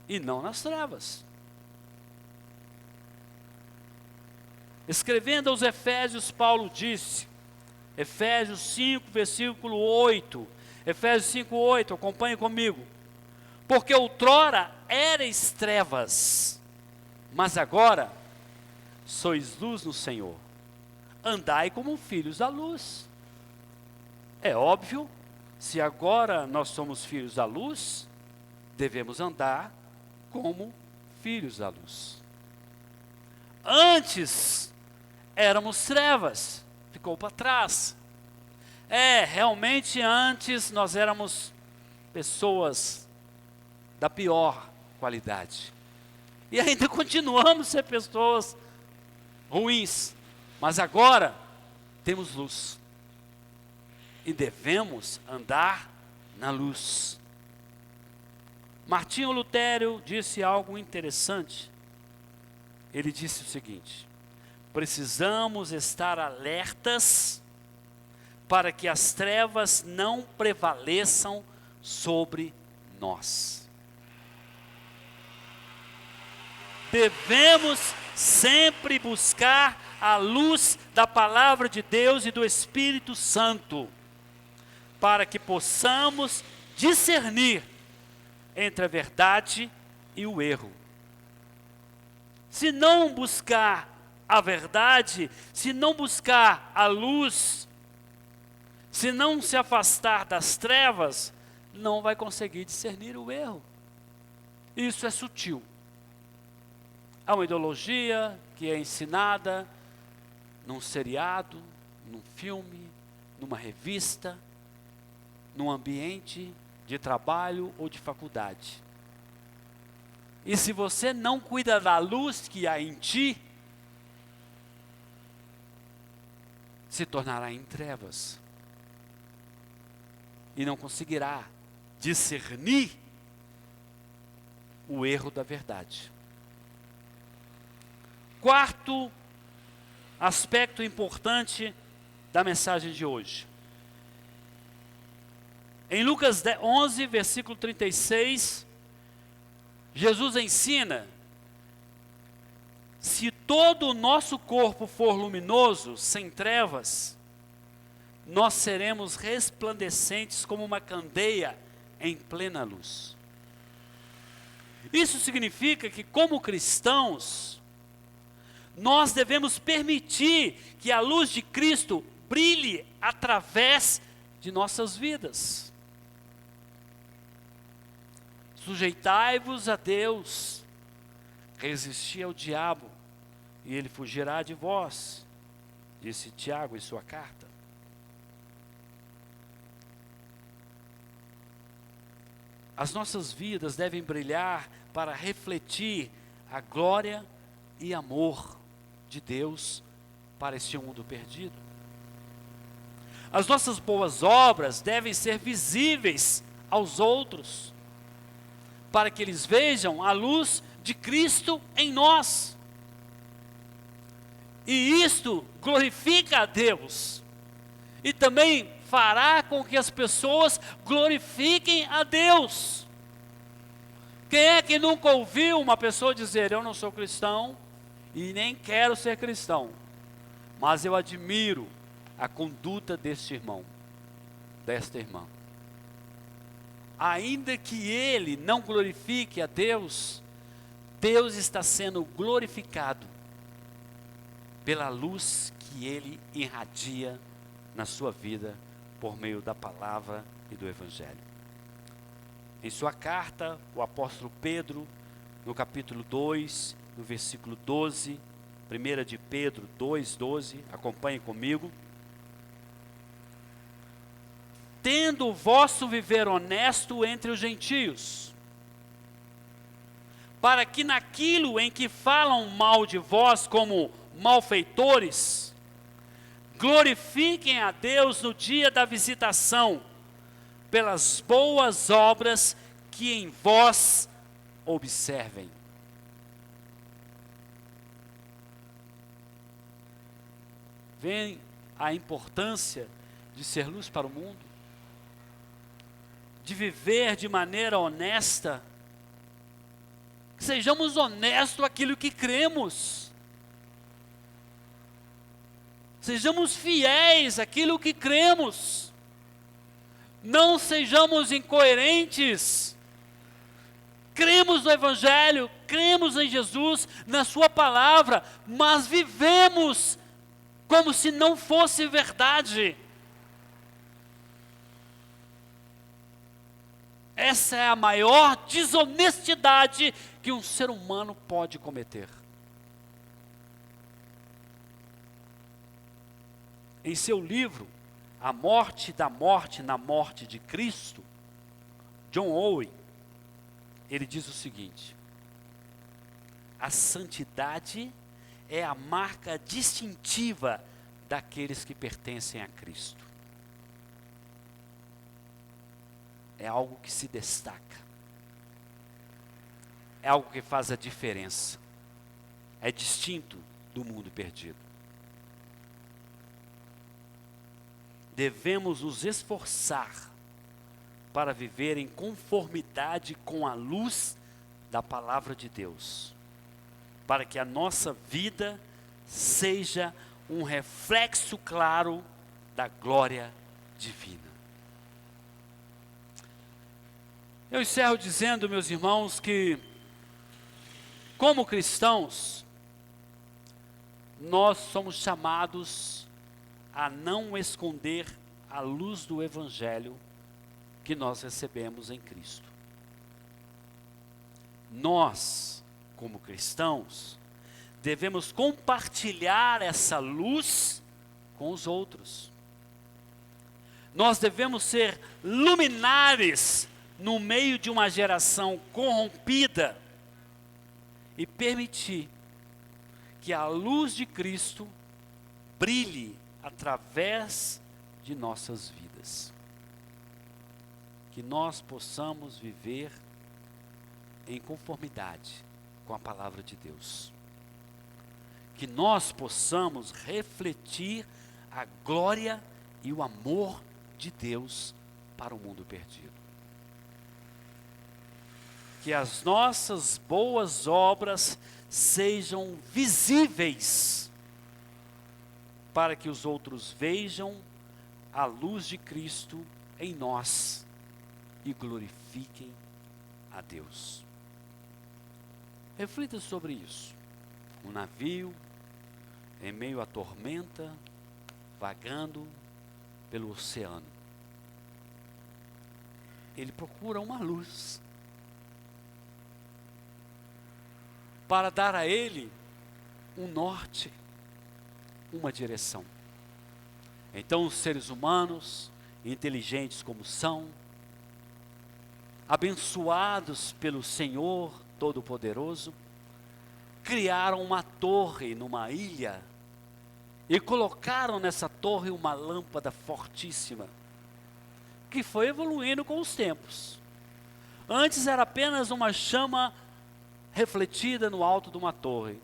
e não nas trevas. Escrevendo aos Efésios, Paulo disse, Efésios 5, versículo 8, Efésios 5, 8, acompanhe comigo. Porque outrora erais trevas, mas agora sois luz no Senhor. Andai como filhos da luz. É óbvio, se agora nós somos filhos da luz, devemos andar como filhos da luz. Antes éramos trevas, ficou para trás. Realmente antes nós éramos pessoas da pior qualidade. E ainda continuamos a ser pessoas ruins, mas agora temos luz. E devemos andar na luz. Martinho Lutero disse algo interessante. Ele disse o seguinte: precisamos estar alertas para que as trevas não prevaleçam sobre nós. Devemos sempre buscar a luz da palavra de Deus e do Espírito Santo, para que possamos discernir entre a verdade e o erro. Se não buscar a verdade, se não buscar a luz, se não se afastar das trevas, não vai conseguir discernir o erro. Isso é sutil. Há uma ideologia que é ensinada num seriado, num filme, numa revista, num ambiente de trabalho ou de faculdade. E se você não cuida da luz que há em ti, se tornará em trevas. E não conseguirá discernir o erro da verdade. Quarto aspecto importante da mensagem de hoje. Em Lucas 11, versículo 36, Jesus ensina: se todo o nosso corpo for luminoso, sem trevas, nós seremos resplandecentes como uma candeia em plena luz. Isso significa que, como cristãos, nós devemos permitir que a luz de Cristo brilhe através de nossas vidas. Sujeitai-vos a Deus, resisti ao diabo, e ele fugirá de vós, disse Tiago em sua carta. As nossas vidas devem brilhar para refletir a glória e amor de Deus para este mundo perdido. As nossas boas obras devem ser visíveis aos outros, para que eles vejam a luz de Cristo em nós. E isto glorifica a Deus, e também fará com que as pessoas glorifiquem a Deus. Quem é que nunca ouviu uma pessoa dizer: eu não sou cristão e nem quero ser cristão, mas eu admiro a conduta deste irmão, desta irmã. Ainda que ele não glorifique a Deus, Deus está sendo glorificado pela luz que ele irradia na sua vida por meio da palavra e do Evangelho. Em sua carta, o apóstolo Pedro, no capítulo 2, no versículo 12, 1 de Pedro 2,12, acompanhe comigo. Tendo o vosso viver honesto entre os gentios, para que naquilo em que falam mal de vós como malfeitores, glorifiquem a Deus no dia da visitação, pelas boas obras que em vós observem. Vem a importância de ser luz para o mundo, de viver de maneira honesta. Sejamos honestos aquilo que cremos. Sejamos fiéis àquilo que cremos. Não sejamos incoerentes. Cremos no Evangelho, cremos em Jesus, na sua palavra, mas vivemos como se não fosse verdade. Essa é a maior desonestidade que um ser humano pode cometer. Em seu livro, A Morte da Morte na Morte de Cristo, John Owen, ele diz o seguinte: a santidade é a marca distintiva daqueles que pertencem a Cristo. É algo que se destaca. É algo que faz a diferença. É distinto do mundo perdido. Devemos nos esforçar para viver em conformidade com a luz da palavra de Deus, para que a nossa vida seja um reflexo claro da glória divina. Eu encerro dizendo, meus irmãos, que como cristãos, nós somos chamados a não esconder a luz do Evangelho que nós recebemos em Cristo. Nós, como cristãos, devemos compartilhar essa luz com os outros. Nós devemos ser luminares no meio de uma geração corrompida e permitir que a luz de Cristo brilhe através de nossas vidas. Que nós possamos viver em conformidade com a palavra de Deus. Que nós possamos refletir a glória e o amor de Deus para o mundo perdido. Que as nossas boas obras sejam visíveis, para que os outros vejam a luz de Cristo em nós e glorifiquem a Deus. Reflita sobre isso. Um navio em meio à tormenta, vagando pelo oceano. Ele procura uma luz para dar a ele um norte, uma direção. Então os seres humanos, inteligentes como são, abençoados pelo Senhor Todo-Poderoso, criaram uma torre numa ilha e colocaram nessa torre uma lâmpada fortíssima, que foi evoluindo com os tempos. Antes era apenas uma chama refletida no alto de uma torre.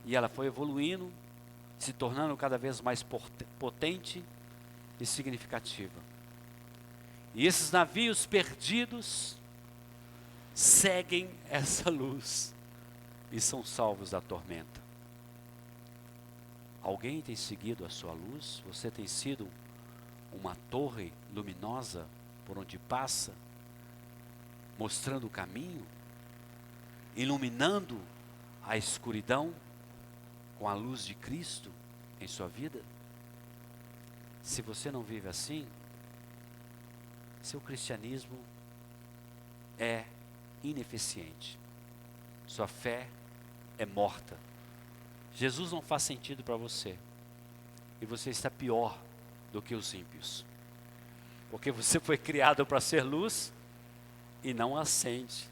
E ela foi evoluindo, se tornando cada vez mais potente e significativa. E esses navios perdidos seguem essa luz e são salvos da tormenta. Alguém tem seguido a sua luz? Você tem sido uma torre luminosa por onde passa, mostrando o caminho, iluminando a escuridão com a luz de Cristo em sua vida? Se você não vive assim, seu cristianismo é ineficiente. Sua fé é morta. Jesus não faz sentido para você. E você está pior do que os ímpios. Porque você foi criado para ser luz e não acende.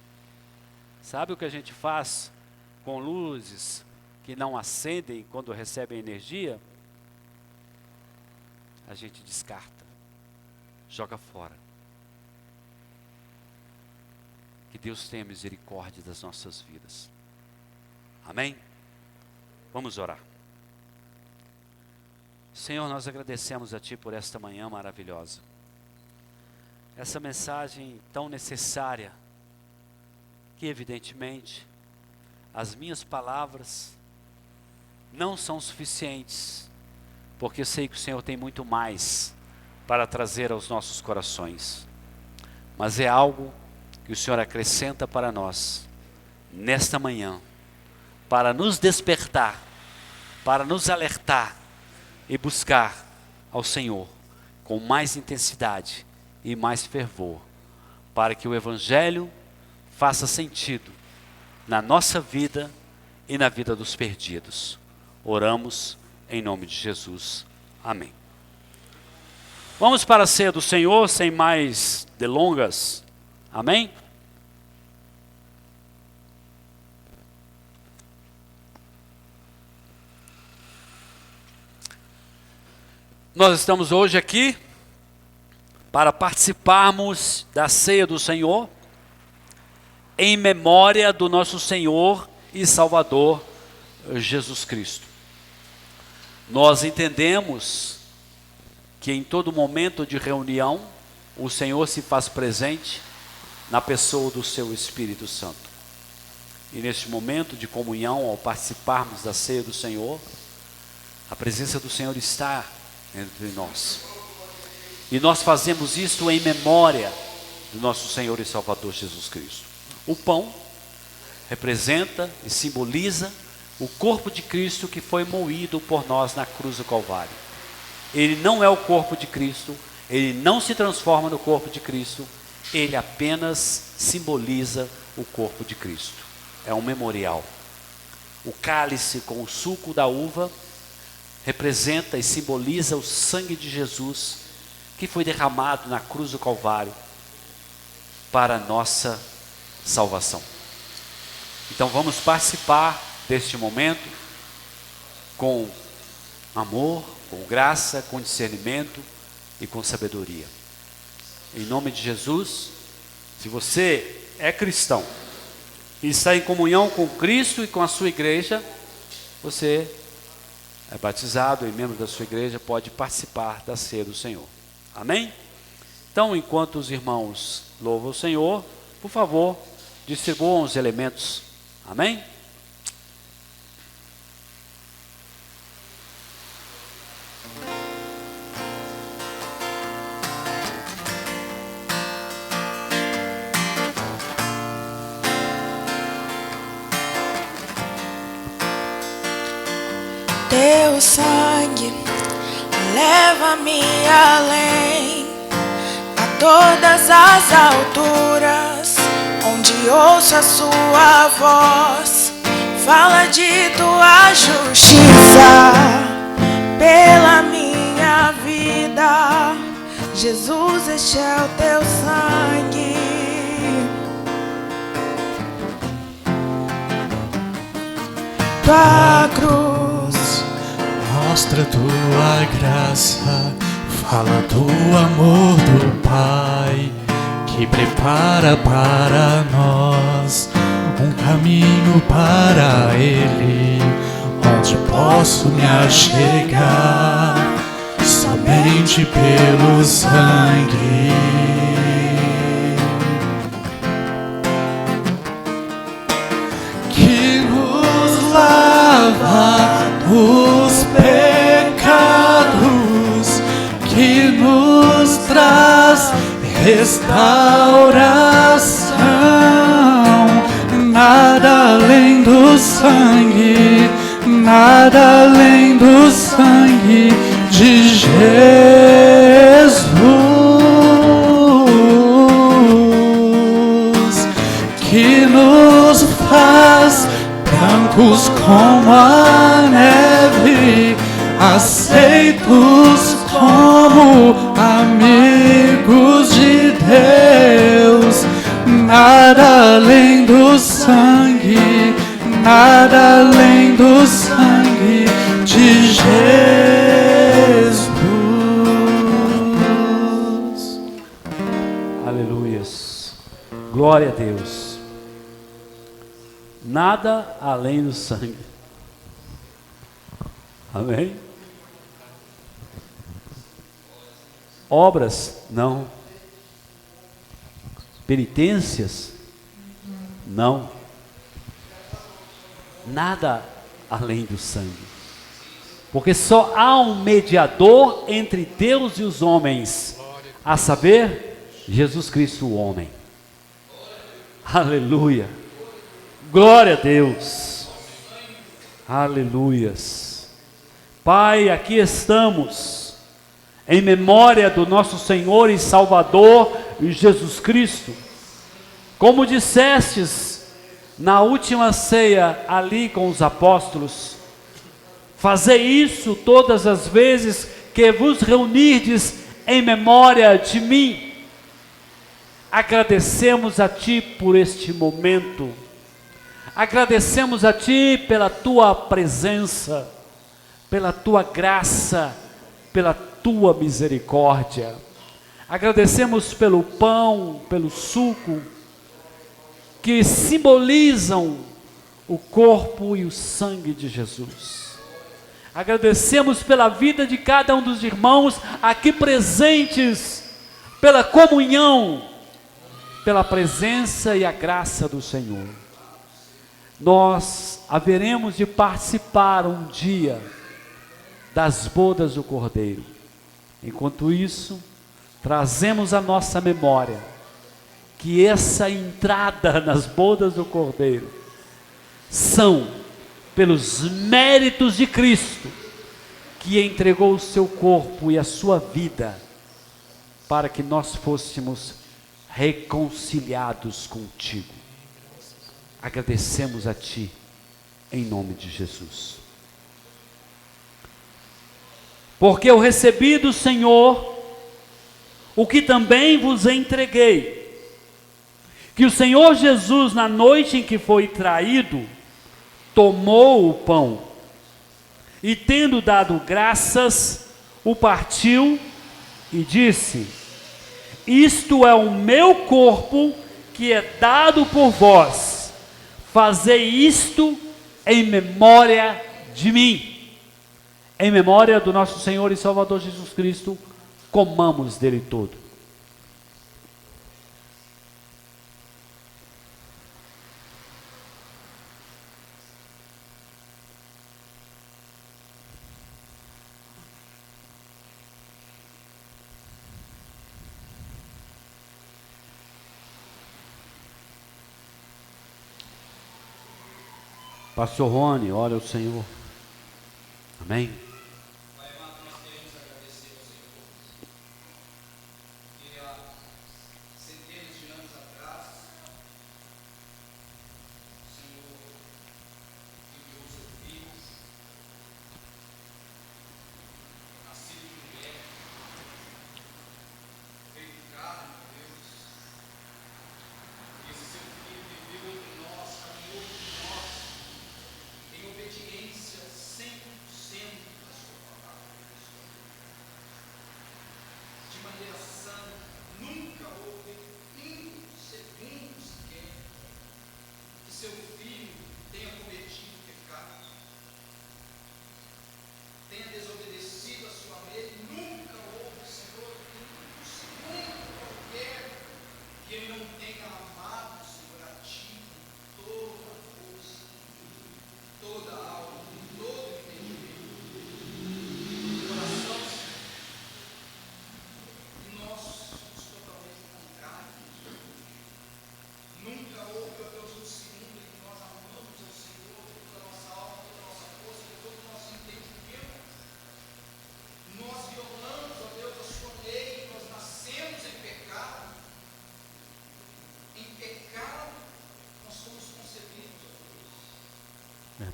Sabe o que a gente faz com luzes que não acendem quando recebem energia? A gente descarta, joga fora. Que Deus tenha misericórdia das nossas vidas. Amém? Vamos orar. Senhor, nós agradecemos a Ti por esta manhã maravilhosa. Essa mensagem tão necessária, que evidentemente as minhas palavras não são suficientes, porque eu sei que o Senhor tem muito mais para trazer aos nossos corações. Mas é algo que o Senhor acrescenta para nós, nesta manhã, para nos despertar, para nos alertar e buscar ao Senhor com mais intensidade e mais fervor, para que o Evangelho faça sentido na nossa vida e na vida dos perdidos. Oramos em nome de Jesus. Amém. Vamos para a ceia do Senhor sem mais delongas. Amém? Nós estamos hoje aqui para participarmos da ceia do Senhor em memória do nosso Senhor e Salvador Jesus Cristo. Nós entendemos que em todo momento de reunião o Senhor se faz presente na pessoa do seu Espírito Santo. E neste momento de comunhão, ao participarmos da ceia do Senhor, a presença do Senhor está entre nós. E nós fazemos isto em memória do nosso Senhor e Salvador Jesus Cristo. O pão representa e simboliza o corpo de Cristo que foi moído por nós na cruz do Calvário. Ele não é o corpo de Cristo, ele não se transforma no corpo de Cristo, ele apenas simboliza o corpo de Cristo. É um memorial. O cálice com o suco da uva representa e simboliza o sangue de Jesus que foi derramado na cruz do Calvário para a nossa salvação. Então vamos participar deste momento com amor, com graça, com discernimento e com sabedoria. Em nome de Jesus, se você é cristão e está em comunhão com Cristo e com a sua igreja, você é batizado e membro da sua igreja, pode participar da ceia do Senhor. Amém? Então, enquanto os irmãos louvam o Senhor, por favor, distribuam os elementos. Amém? Teu sangue leva-me além, a todas as alturas, onde ouço a sua voz, fala de tua justiça pela minha vida. Jesus, este é o teu sangue. Tua cruz Mostra tua graça, fala do amor do Pai, que prepara para nós um caminho para Ele, onde posso me achegar somente pelo sangue. Que nos lava os pés. sangue, nada além do sangue de Jesus, que nos faz brancos como a neve, aceitos como amigos de Deus. Nada além do sangue, nada além do sangue de Jesus. Aleluias. Glória a Deus. Nada além do sangue. Amém? Obras? Não. Penitências? Não. Nada além do sangue. Porque só há um mediador entre Deus e os homens, a saber, Jesus Cristo, o homem. Aleluia. Glória a Deus. Aleluias. Pai, aqui estamos em memória do nosso Senhor e Salvador Jesus Cristo. Como dissestes na última ceia ali com os apóstolos, fazei isso todas as vezes que vos reunirdes em memória de mim. Agradecemos a Ti por este momento. Agradecemos a Ti pela Tua presença, pela Tua graça, pela Tua misericórdia. Agradecemos pelo pão, pelo suco, que simbolizam o corpo e o sangue de Jesus. Agradecemos pela vida de cada um dos irmãos aqui presentes, pela comunhão, pela presença e a graça do Senhor. Nós haveremos de participar um dia das bodas do Cordeiro. Enquanto isso, trazemos à nossa memória que essa entrada nas bodas do Cordeiro são pelos méritos de Cristo, que entregou o seu corpo e a sua vida para que nós fôssemos reconciliados contigo. Agradecemos a Ti em nome de Jesus. Porque eu recebi do Senhor o que também vos entreguei, que o Senhor Jesus, na noite em que foi traído, tomou o pão e, tendo dado graças, o partiu e disse: isto é o meu corpo que é dado por vós, fazei isto em memória de mim. Em memória do nosso Senhor e Salvador Jesus Cristo, comamos dele todo. Pastor Rony, ora ao Senhor. Amém? Pai amado, nós queremos agradecer ao Senhor, que há centenas de anos atrás, o Senhor enviou seu Filho, nascido de mulher, feito carne, Deus, e esse seu Filho viveu entre nós, caminhou entre nós, em obediência 100%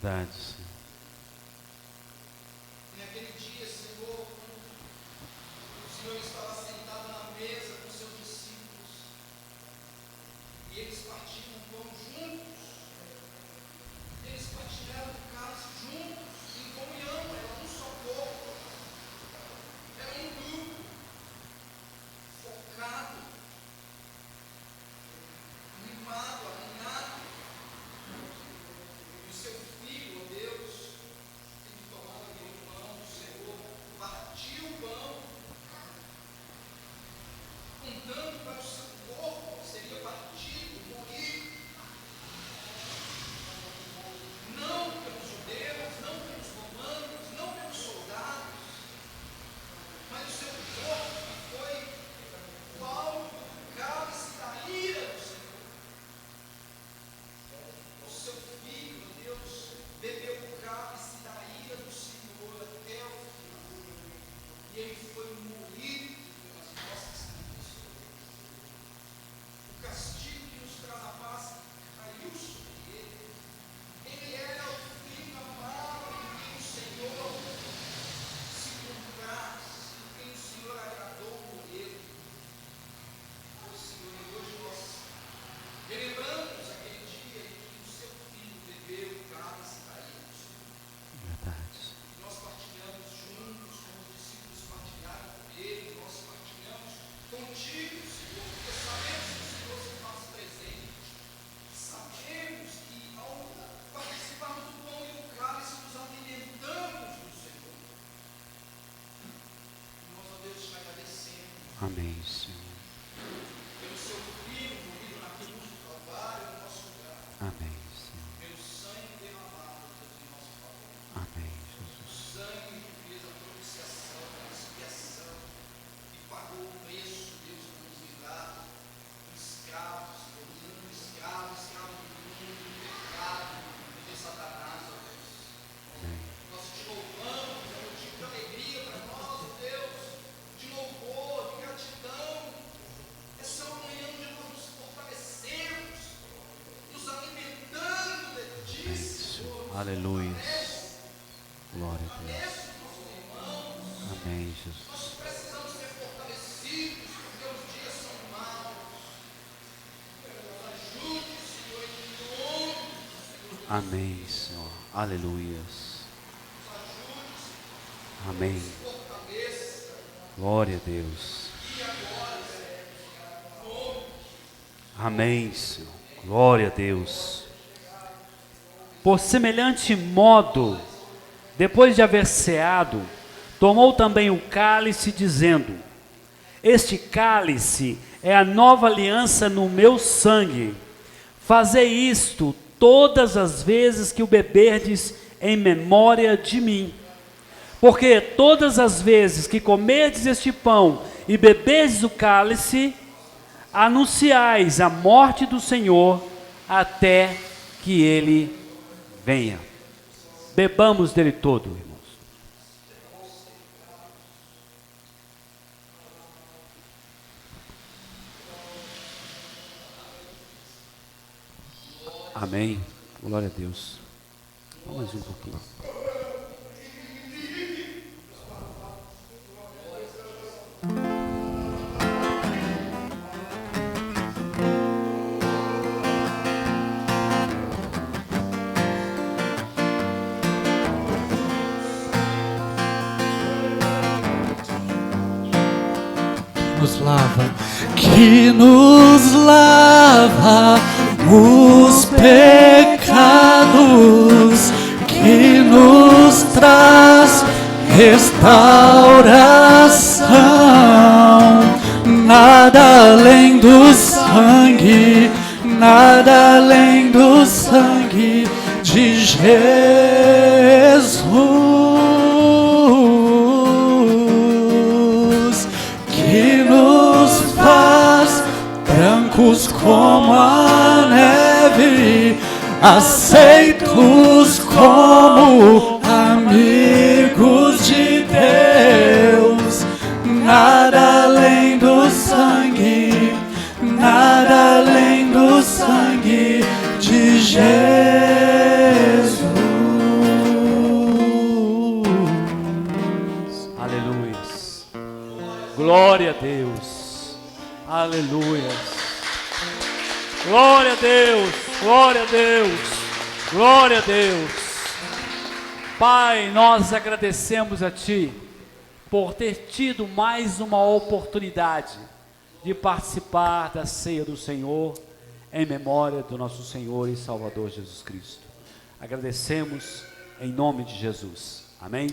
Verdade, Senhor. E naquele dia, Senhor, o Senhor estava sentado na mesa com seus discípulos, e eles partiam o pão juntos, eles partilharam o cálice juntos, em comunhão, era um só corpo, era um grupo, focado, animado, alinhado. E o seu filho, ó Deus, ele tomava aquele pão do Senhor, partia o pão, contando para o seu corpo que seria partido, morrido, não pelos judeus, não pelos romanos, não pelos soldados, mas o seu corpo que foi o alvo do cálice da ira do Senhor. O seu filho, ó Deus, bebeu o cálice da ira do Senhor até o final. E ele foi moído pelas nossas transgressões. O castigo que nos traz a paz caiu sobre ele. Ele era o filho amado em quem o Senhor se compraz, em quem o Senhor agradou por ele. Senhor, e hoje nós relembramos aquele dia em que o seu filho bebeu o cálice da ira do Senhor. Verdade. Nós partilhamos juntos, como os discípulos partilharam com ele, nós partilhamos contigo, Senhor, porque sabemos que o Senhor se faz presente. Sabemos que ao participarmos do pão e do cálice, nos alimentamos do Senhor. E nós, ó Deus, te agradecemos Amém, Senhor. pelo seu filho morrido na cruz do Calvário no nosso lugar, Amém, Senhor. pelo sangue derramado, Deus, em nosso favor. Amém, Jesus. Sangue que fez a propiciação, a expiação, que pagou o preço, Deus, para nos livrar de escravos, dominando escravo do mundo, do pecado, e de Satanás, ó Deus. Amém. Nós te louvamos, é um motivo de alegria para nós, ó Deus, de louvor, de gratidão. Essa é uma manhã onde nós nos fortalecemos, nos alimentando de ti, Amém, Senhor. Senhor. Aleluia. Glória a Deus. Amém, Jesus. Nós precisamos ser fortalecidos, porque os dias são maus. Ajude, Senhor, em nome do Senhor. Amém, Senhor. Aleluia. Amém. Fortaleça. Glória a Deus. Amém, Senhor. Glória a Deus. Por semelhante modo, depois de haver ceado, tomou também o cálice, dizendo: Este cálice é a nova aliança no meu sangue. Fazei isto todas as vezes que o beberdes em memória de mim. Porque todas as vezes que comerdes este pão e beberdes o cálice, anunciais a morte do Senhor até que ele venha. Bebamos dele todo, irmãos. Amém. Glória a Deus. Vamos mais um pouquinho. Nos lava, que nos lava os pecados, que nos traz restauração. Nada além do sangue, nada além do sangue de Jesus, que nos faz brancos como a neve, aceitos como amigos de Deus. Nada além do sangue, nada além do sangue de Jesus. Glória a Deus. Aleluia. Glória a Deus. Glória a Deus. Glória a Deus. Pai, nós agradecemos a Ti por ter tido mais uma oportunidade de participar da ceia do Senhor em memória do nosso Senhor e Salvador Jesus Cristo. Agradecemos em nome de Jesus. Amém?